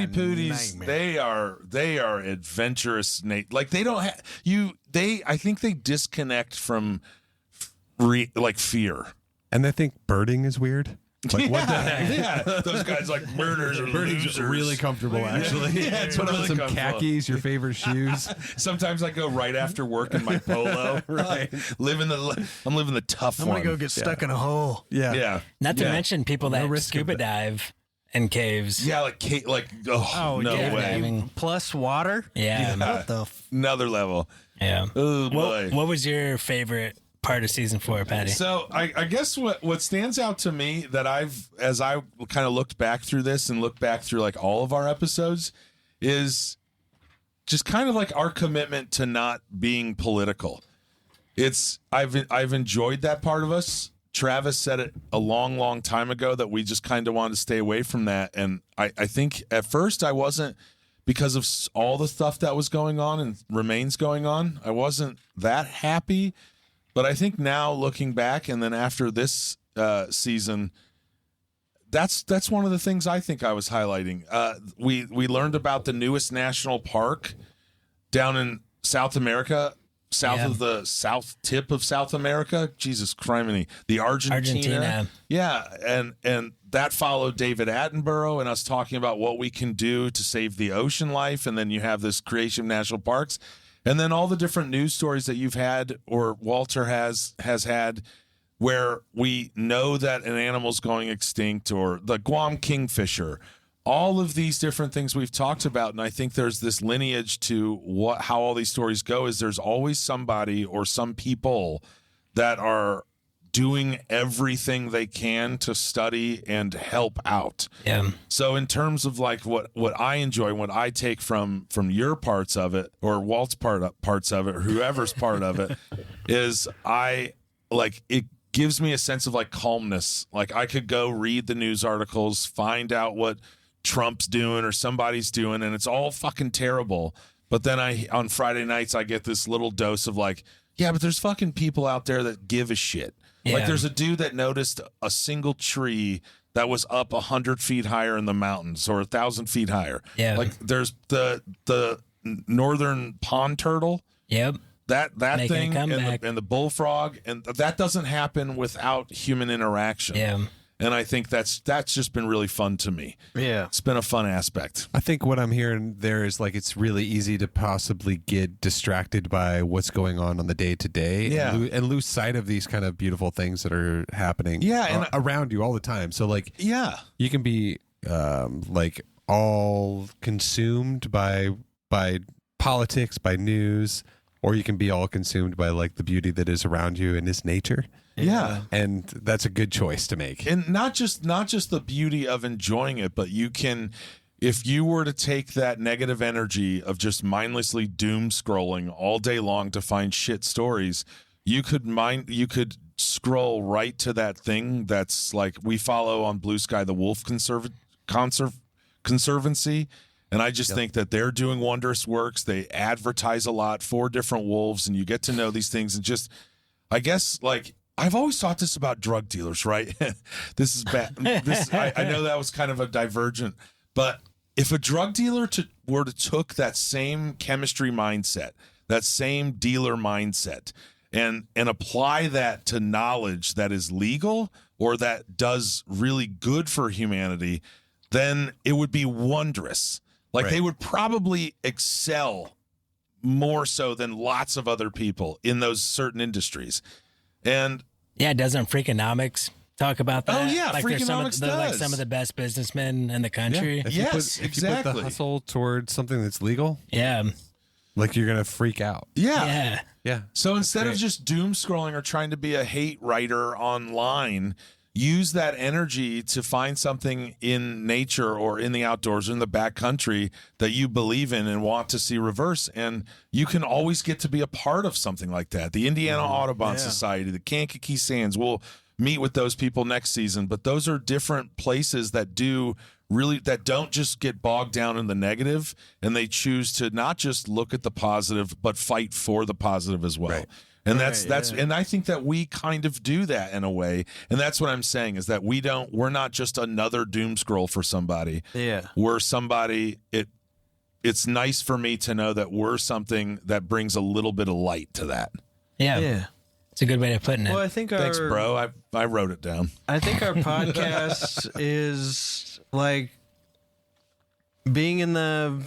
pooties, they are adventurous. Like they don't have I think they disconnect from fear. And they think birding is weird. Like, what the heck? Yeah, those guys like murders or losers. Really comfortable, actually. Yeah, it's put on really some comfortable. khakis, your favorite shoes. Sometimes I go right after work in my polo. Right. I'm living the tough I'm one. gonna go get stuck in a hole. Yeah. Not to mention people that scuba dive in caves. Yeah, no way. Diving. Plus water. Yeah. What the Another level. Yeah. Oh boy. What was your favorite part of season 4, Paddy? So I guess what stands out to me that as I kind of looked back through this and looked back through like all of our episodes is just kind of like our commitment to not being political. I've enjoyed that part of us. Travis said it a long, long time ago that we just kind of wanted to stay away from that. And I think at first I wasn't, because of all the stuff that was going on and remains going on, I wasn't that happy. But I think now looking back, and then after this season, that's one of the things I think I was highlighting. We learned about the newest national park down in South America, of the south tip of South America. Jesus criminy, the Argentina. Yeah, and that followed David Attenborough and us talking about what we can do to save the ocean life. And then you have this creation of national parks. And then all the different news stories that you've had, or Walter has had, where we know that an animal's going extinct, or the Guam kingfisher, all of these different things we've talked about. And I think there's this lineage to how all these stories go, is there's always somebody or some people that are doing everything they can to study and help out. Yeah. So in terms of like what I enjoy, what I take from your parts of it, or Walt's parts of it, or whoever's part of it, is it gives me a sense of like calmness. Like I could go read the news articles, find out what Trump's doing or somebody's doing, and it's all fucking terrible. But then on Friday nights I get this little dose of like, yeah, but there's fucking people out there that give a shit. Yeah. Like there's a dude that noticed a single tree that was up 100 feet higher in the mountains, or 1,000 feet higher. Yeah. Like there's the northern pond turtle. Yep. That thing and the bullfrog, and that doesn't happen without human interaction. Yeah. And I think that's just been really fun to me. Yeah. It's been a fun aspect. I think what I'm hearing there is like it's really easy to possibly get distracted by what's going on the day to day, and lose sight of these kind of beautiful things that are happening around you all the time. So like, you can be like all consumed by politics, by news, or you can be all consumed by like the beauty that is around you and is nature. Yeah. And that's a good choice to make. And not just the beauty of enjoying it, but you can, if you were to take that negative energy of just mindlessly doom scrolling all day long to find shit stories, you could scroll right to that thing that's like, we follow on Blue Sky the Wolf Conservancy. And I just think that they're doing wondrous works. They advertise a lot for different wolves, and you get to know these things. And just, I guess, like, I've always thought this about drug dealers, right? This is bad. I know that was kind of a divergent, but if a drug dealer were to took that same chemistry mindset, that same dealer mindset, and apply that to knowledge that is legal or that does really good for humanity, then it would be wondrous. Like they would probably excel more so than lots of other people in those certain industries. And yeah, doesn't Freakonomics talk about that? Oh yeah, like Freakonomics they're does. like some of the best businessmen in the country. Yeah. Yes, If you put the hustle towards something that's legal, Yeah. like you're gonna freak out. Yeah. Yeah. So instead of just doom scrolling or trying to be a hate writer online, use that energy to find something in nature or in the outdoors or in the backcountry that you believe in and want to see reverse. And you can always get to be a part of something like that. The Indiana Audubon Society, the Kankakee Sands, we'll meet with those people next season. But those are different places that don't just get bogged down in the negative, and they choose to not just look at the positive, but fight for the positive as well. Right. And and I think that we kind of do that in a way. And that's what I'm saying is that we're not just another doom scroll for somebody. Yeah. We're somebody, it's nice for me to know that we're something that brings a little bit of light to that. Yeah. Yeah. It's a good way of putting it. Well, I think Thanks, bro. I wrote it down. I think our podcast is like being in the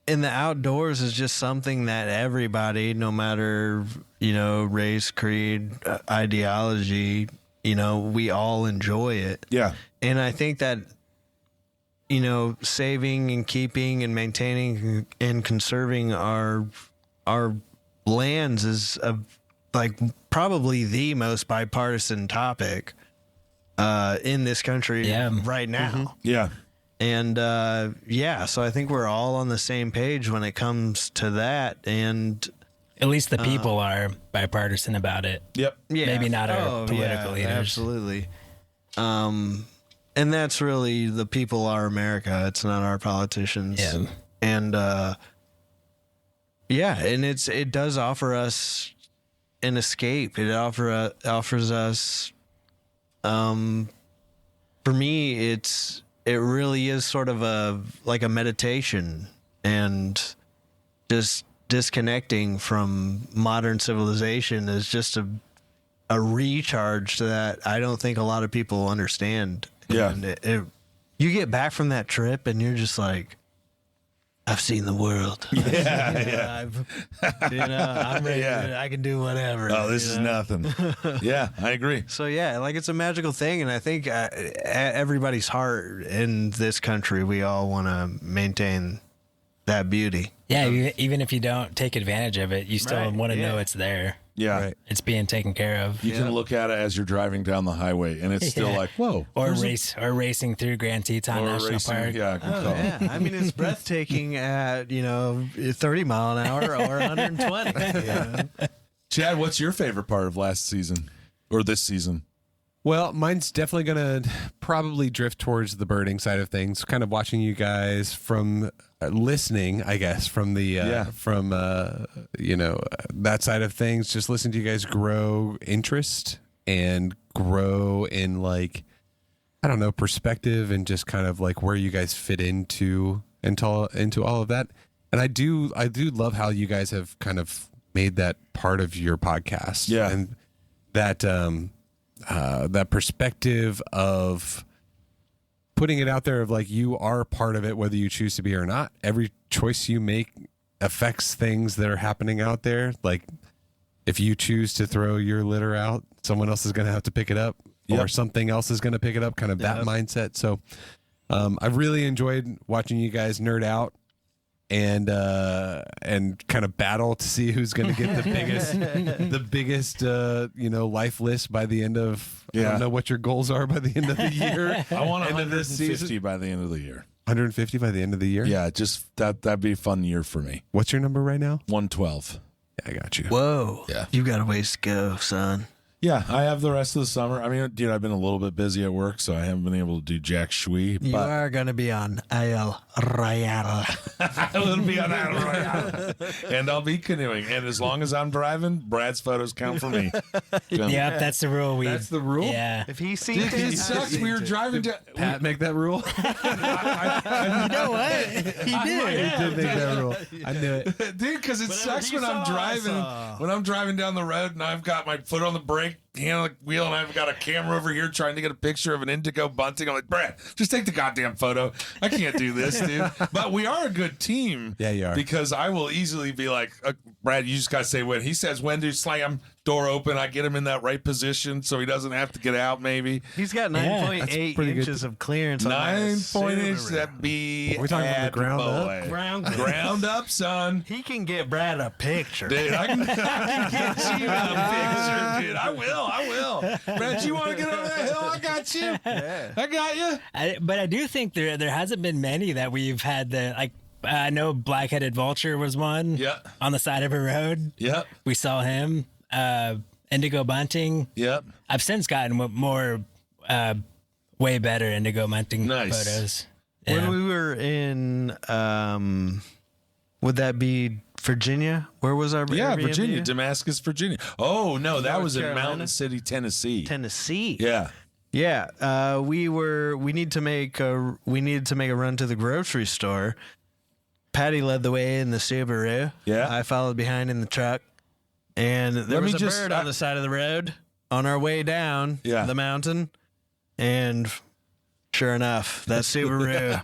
outdoors is just something that everybody, no matter, race, creed, ideology, we all enjoy it. Yeah. And I think that, saving and keeping and maintaining and conserving our lands is probably the most bipartisan topic in this country right now. Mm-hmm. Yeah. And so I think we're all on the same page when it comes to that. And at least the people are bipartisan about it. Yep. yeah, Maybe not our political leaders. Absolutely. And that's really the people are America. It's not our politicians. Yeah. And and it does offer us an escape. It offers us. For me, it really is sort of a meditation and just disconnecting from modern civilization is just a recharge that I don't think a lot of people understand. Yeah. And you get back from that trip and you're just like, I've seen the world. Yeah. I'm ready. I can do whatever. Oh, this is nothing. Yeah, I agree. So it's a magical thing, and I think at everybody's heart in this country, we all want to maintain that beauty. Yeah, even if you don't take advantage of it, you still want to know it's there. Yeah. Right. It's being taken care of. You can look at it as you're driving down the highway, and it's still like, whoa. Or racing through Grand Teton National Park. Yeah, good call. Yeah. I mean, it's breathtaking at, 30 mile an hour or 120. Yeah. Chad, what's your favorite part of last season or this season? Well, mine's definitely going to probably drift towards the birding side of things, kind of watching you guys from listening, I guess, from the that side of things, just listen to you guys grow interest and grow in perspective and just kind of like where you guys fit into all of that. And I do love how you guys have kind of made that part of your podcast. Yeah. And that perspective of putting it out there of like you are part of it, whether you choose to be or not. Every choice you make affects things that are happening out there. Like if you choose to throw your litter out, someone else is going to have to pick it up, or something else is going to pick it up. Kind of that mindset. So I've really enjoyed watching you guys nerd out and kind of battle to see who's going to get the biggest life list by the end of. I don't know what your goals are by the end of the year. I want 150 by the end of the year. 150 by the end of the year? Yeah, just that'd be a fun year for me. What's your number right now? 112. Yeah, I got you. Whoa. Yeah. You got a ways to go, son. Yeah, I have the rest of the summer. I mean, dude, I've been a little bit busy at work, so I haven't been able to do jack shwee. You are going to be on Isle Royale. I will be on Isle Royale. And I'll be canoeing. And as long as I'm driving, Brad's photos count for me. Yep, that's the rule. That's the rule? Yeah. If he sees It sucks. We were driving to... Pat make that rule? You know what? He did. He did make that rule. I knew it. Dude, because it sucks when I'm driving. When I'm driving down the road and I've got my foot on the brake, hand on the wheel, and I've got a camera over here trying to get a picture of an indigo bunting. I'm like, Brad, just take the goddamn photo. I can't do this, dude. But we are a good team. Yeah, you are. Because I will easily be like, Brad, you just got to say when. He says when to slam, door open. I get him in that right position so he doesn't have to get out, maybe. He's got 9.8 inches of clearance on 9.8 that be. Are we talking about the ground up? Ground up, son. He can get Brad a picture. Dude, I can get you a picture, dude. I will. Brad, you want to get over that hill? I got you. Yeah. I got you. But I do think there hasn't been many that we've had I know black-headed vulture was one. Yeah. On the side of a road. Yep. We saw him. Indigo bunting. Yep. I've since gotten more, way better indigo bunting photos. When we were in, would that be Virginia? Where was our Airbnb? Virginia, Damascus, Virginia. Oh no, that was in Carolina? Mountain City, Tennessee. Yeah. Yeah, we needed to make a run to the grocery store. Patty led the way in the Subaru. Yeah. I followed behind in the truck. And there was a bird on the side of the road on our way down the mountain. And sure enough, that Subaru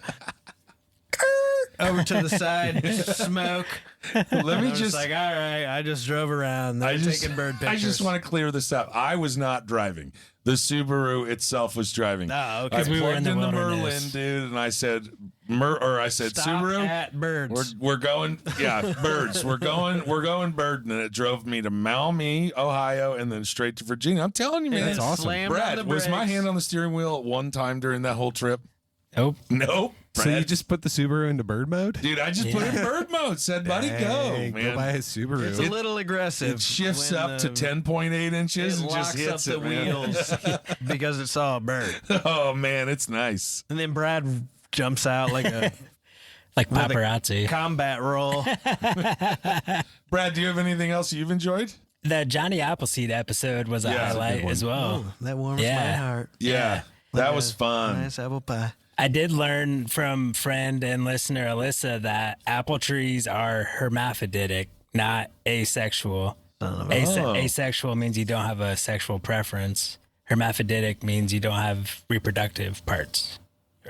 over to the side, smoke. Let me just like, all right, I just drove around. They're taking bird pictures. I just want to clear this up. I was not driving. The Subaru itself was driving. Oh, okay. I we were plugged in the Merlin, wilderness. dude, and I said, Stop Subaru, at birds. we're going, birds. We're going birding, and it drove me to Maumee, Ohio, and then straight to Virginia. I'm telling you, man, That's awesome. Brad, was my hand on the steering wheel at one time during that whole trip? Nope. So Brad, you just put the Subaru into bird mode? dude, I just put it in bird mode. Said, buddy, Hey, go, man. Go buy his Subaru. It's a little aggressive. It shifts when up to 10.8 inches and just hits up the wheels because it saw a bird. Oh man, it's nice. And then Brad jumps out like a Like paparazzi. combat roll. Brad, do you have anything else you've enjoyed? The Johnny Appleseed episode was a highlight as well. That warms my heart. Yeah. That was fun. Nice apple pie. I did learn from friend and listener Alyssa that apple trees are hermaphroditic, not asexual. Asexual means you don't have a sexual preference. Hermaphroditic means you don't have reproductive parts.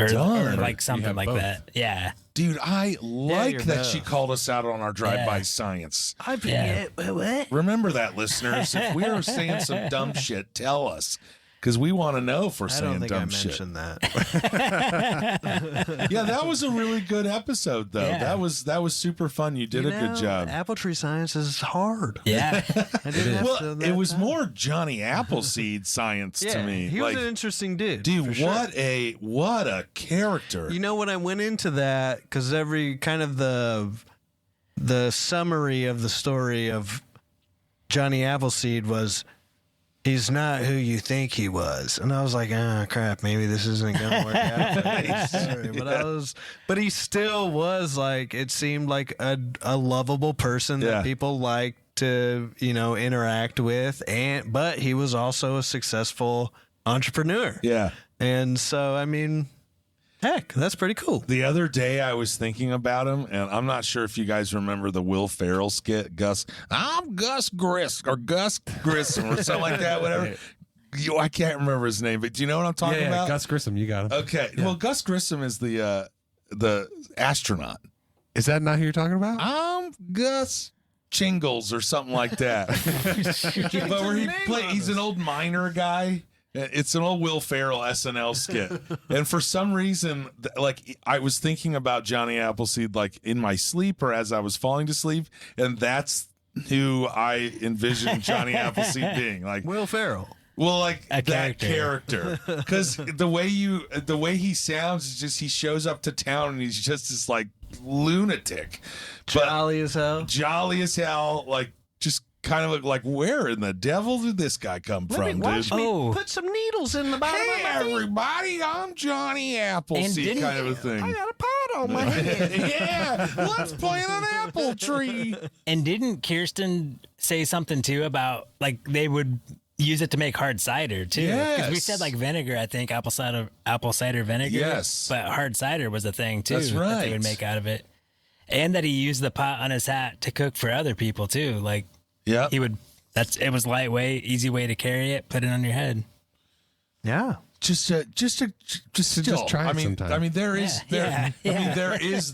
Or like something like both. that. Yeah. Dude, I like you're that both. she called us out on our drive-by Yeah. science. What? Remember that, listeners. If we are saying some dumb shit, tell us. Because we want to know if we're I saying don't think I dumb shit. mentioned that. Yeah, that was a really good episode, though. Yeah. That was super fun. You did a good job. Apple tree science is hard. Yeah. I didn't have to Well, that it was time. more Johnny Appleseed science to me. He was Like, an interesting dude. dude, for sure. what a character. You know, when I went into that, because every kind of the summary of the story of Johnny Appleseed was, he's not who you think he was. And I was like, oh crap, maybe this isn't gonna work out for his story. But he still was like, it seemed like a lovable person Yeah. that people liked to, interact with, but he was also a successful entrepreneur. Yeah. And so, I mean, heck, that's pretty cool. The other day I was thinking about him, and I'm not sure if you guys remember the Will Ferrell skit, I'm Gus Grissom or something like that, whatever. I can't remember his name, but do you know what I'm talking about? Gus Grissom, you got him. Okay. Yeah. Well, Gus Grissom is the astronaut. Is that not who you're talking about? I'm Gus Chingles or something like that. But where he's an old miner guy. It's an old Will Ferrell SNL skit. And for some reason, like, I was thinking about Johnny Appleseed, like, in my sleep or as I was falling to sleep. And that's who I envisioned Johnny Appleseed being. Like, Will Ferrell. well, like A that character. Because the way he sounds is just, he shows up to town and he's just this, like, lunatic. Jolly as hell. Jolly as hell, like, just kind of like, where in the devil did this guy come from, dude? Put some needles in the bottom of my feet. Everybody, I'm Johnny Appleseed, kind of a thing. I got a pot on my head. Yeah, let's plant an apple tree. And didn't Kirsten say something too about like they would use it to make hard cider too? Because we said like vinegar, I think apple cider vinegar. Yes, but hard cider was a thing too. That's right. That they would make out of it, and that he used the pot on his hat to cook for other people too. Like, yeah, he would. It was lightweight, easy way to carry it. Put it on your head. Yeah. Just try it sometime. I mean, there is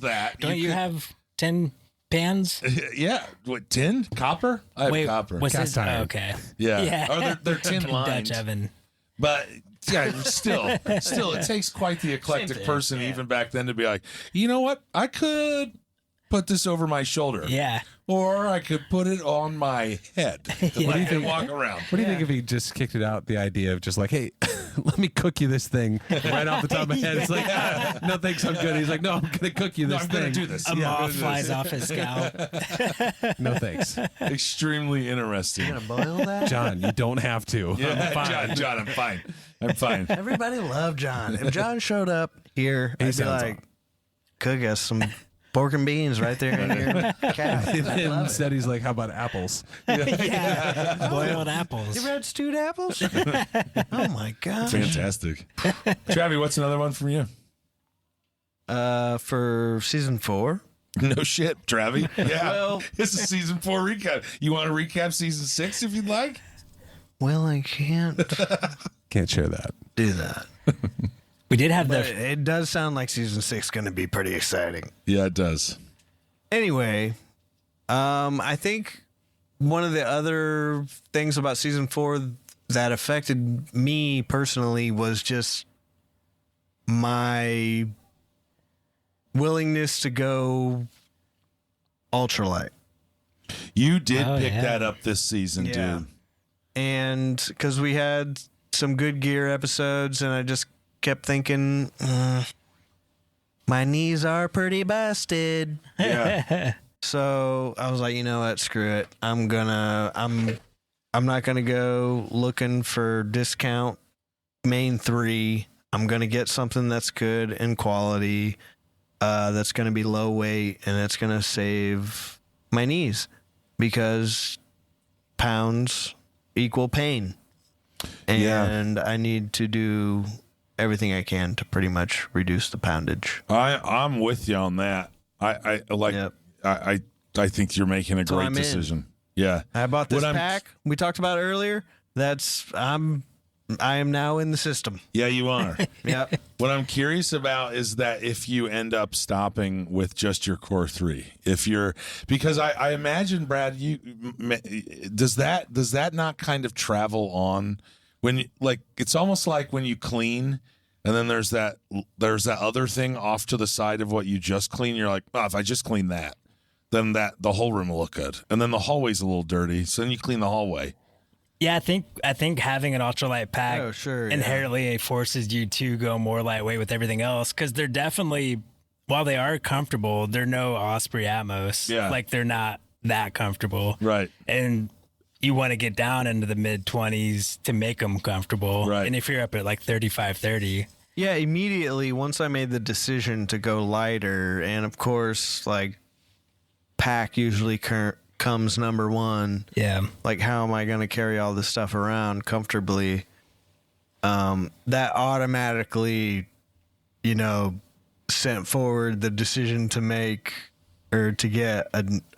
that. Don't you have 10 pans? Yeah, what 10 copper? I have copper. What's Cast iron. okay. Yeah. Oh, they're tin lined. Dutch oven. But yeah, still, it takes quite the eclectic person even back then to be like, you know what? I could put this over my shoulder. Yeah. Or I could put it on my head and walk around. What do you think if he just kicked it out, the idea of just like, hey, let me cook you this thing right off the top of my head? It's like, no, thanks, I'm good. He's like, no, I'm going to cook you this thing. I'm going to do this. A moth flies off his scalp. No, thanks. Extremely interesting. You gonna boil that? John, you don't have to. Yeah, I'm fine. John, I'm fine. I'm fine. Everybody loved John. If John showed up here, I'd be like, cook us some pork and beans right there in your cabin. And instead, he's like, how about apples? Yeah. Boiled apples. You ever had stewed apples? Oh, my God. Fantastic. Travy, what's another one from you? For season 4. No shit, Travy. Yeah. Well, this is season 4 recap. You want to recap season 6 if you'd like? well, I can't Can't share that. do that. We did have But the. it does sound like season 6 is going to be pretty exciting. Yeah, it does. Anyway, I think one of the other things about season 4 that affected me personally was just my willingness to go ultralight. You did pick that up this season, Yeah. dude. And because we had some good gear episodes, and I just kept thinking, my knees are pretty busted. Yeah. So I was like, you know what? Screw it. I'm not gonna go looking for discount main 3. I'm gonna get something that's good in quality, that's gonna be low weight, and that's gonna save my knees, because pounds equal pain, and I need to do everything I can to pretty much reduce the poundage. I'm with you on that. I like. Yep. I think you're making a great decision. Yeah. I bought this pack we talked about earlier. I am now in the system. Yeah, you are. Yep. What I'm curious about is that if you end up stopping with just your core 3, because I imagine, Brad, does that not kind of travel on when it's almost like when you clean, and then there's that other thing off to the side of what you just clean. You're like, oh, if I just clean that, then the whole room will look good, and then the hallway's a little dirty, so then you clean the hallway. Yeah, I think having an ultralight pack inherently forces you to go more lightweight with everything else, because they're definitely, while they are comfortable, they're no Osprey Atmos. Yeah. Like, they're not that comfortable. Right. And you want to get down into the mid-20s to make them comfortable. Right. And if you're up at like 35, 30. Yeah, immediately once I made the decision to go lighter, and of course, like, pack usually comes number 1. Yeah. Like, how am I going to carry all this stuff around comfortably? That automatically, sent forward the decision to make or to get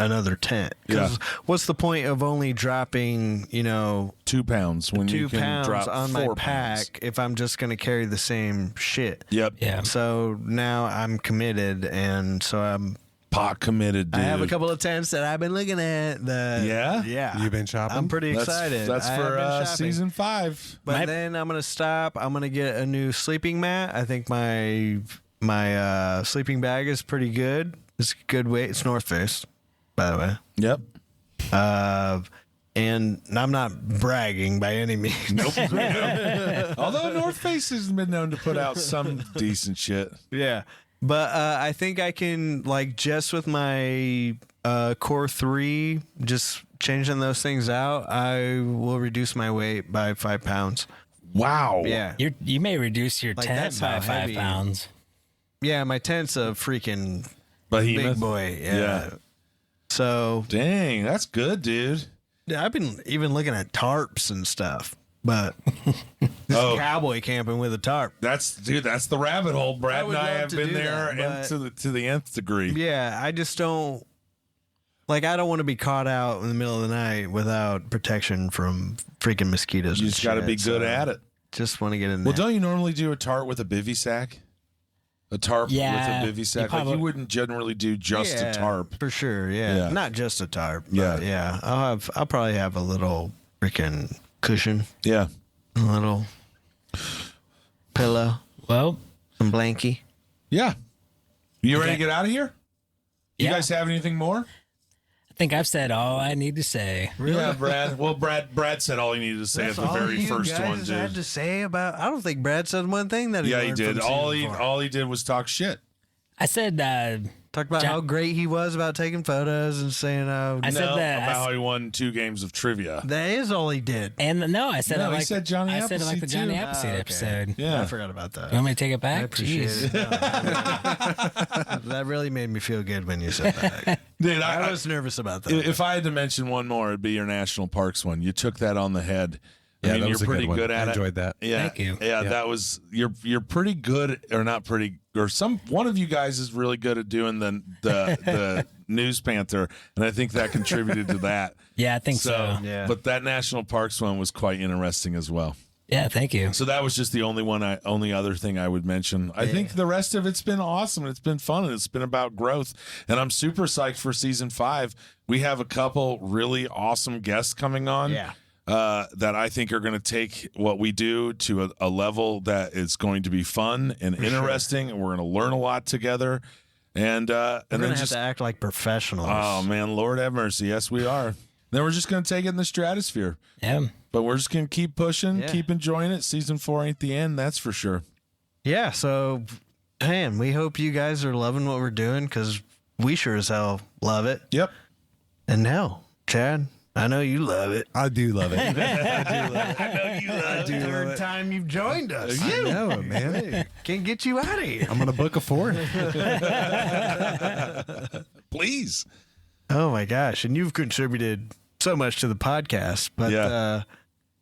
another tent. Because what's the point of only dropping, 2 pounds when 2 you can pounds drop on 4 my pack pounds. if I'm just going to carry the same shit? Yep. Yeah. So now I'm committed, and so I'm Pot committed, dude. I have a couple of tents that I've been looking at. Yeah. You've been shopping? I'm pretty excited. That's I have been for shopping. season 5. But then I'm gonna stop. I'm gonna get a new sleeping mat. I think my sleeping bag is pretty good. It's a good weight. It's North Face, by the way. Yep. And I'm not bragging by any means. Nope. Although North Face has been known to put out some decent shit. Yeah. But I think I can, just with my core 3, just changing those things out, I will reduce my weight by 5 pounds. Wow. Yeah. You may reduce your Like, tent that's by how 5 heavy- pounds. Yeah, my tent's a freaking Behemoth. big boy. Yeah. So Dang, that's good, dude. yeah, I've been even looking at tarps and stuff, but this cowboy camping with a tarp. That's the rabbit hole. Brad would and I love have to been do there that, and to the nth degree. Yeah, I just don't like. I don't want to be caught out in the middle of the night without protection from freaking mosquitoes. You and just got to shit, be good so at it. Just want to get in Well, there. don't you normally do a tarp with a bivvy sack? A tarp Yeah, with a bivvy sack? probably- You wouldn't generally do just a tarp. for sure. Yeah. Yeah. Not just a tarp. Yeah. But yeah. I'll probably have a little freaking cushion, Yeah. a little pillow, Well, some blankie. Yeah. You ready Okay. to get out of here? You Yeah. guys have anything more? I think I've said all I need to say. Yeah, Brad. Well, Brad said all he needed to say at the very first one, had dude. to say about. I don't think Brad said one thing that he Yeah, he learned did. from All season 4. all he did was talk shit. I said Talked about how great he was about taking photos and saying, I said No, that. about how he won 2 games of trivia. that is all he did. And no, I said No, I he like. said Johnny I said I like the Appleseed, Johnny too. Appleseed okay. episode. Yeah. I forgot about that. You want me to take it back? I appreciate Jeez. it. That really made me feel good when you said that. Dude, I was nervous about that. If I had to mention one more, it'd be your national parks one. You took that on the head. Yeah, I mean, that you're was a pretty good one. at I it. enjoyed that. Yeah, Thank you. Yeah, that was you're pretty good, or not pretty, or one of you guys is really good at doing the News Panther, and I think that contributed to that. Yeah, I think so. Yeah. But that national parks one was quite interesting as well. Yeah, thank you. So that was just the only other thing I would mention. I think the rest of it's been awesome. It's been fun, and it's been about growth. And I'm super psyched for season 5. We have a couple really awesome guests coming on. Yeah. That I think are going to take what we do to a level that is going to be fun and interesting, and we're going to learn a lot together. And We're then gonna just have to act like professionals. oh man, Lord have mercy, yes we are. Then we're just going to take it in the stratosphere. Yeah. But we're just going to keep pushing, Yeah. keep enjoying it. Season 4 ain't the end, that's for sure. Yeah. So, man, we hope you guys are loving what we're doing because we sure as hell love it. Yep. And now, Chad, I know you love it. I do love it. I know you love it. Third time you've joined us. I know it, man. Can't get you out of here. I'm gonna book a 4th. Please. Oh my gosh. And you've contributed so much to the podcast. But Yeah.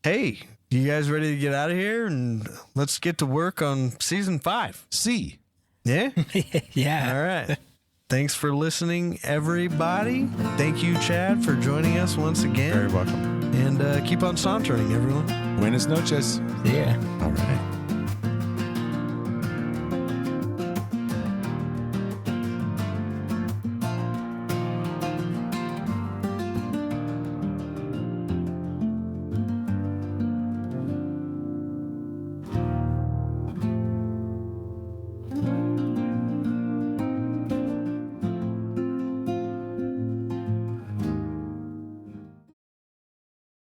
hey, you guys ready to get out of here? And let's get to work on season 5. See. Yeah? Yeah. All right. Thanks for listening, everybody. Thank you, Chad, for joining us once again. Very welcome. And keep on sauntering, everyone. Buenas noches. Yeah. All right.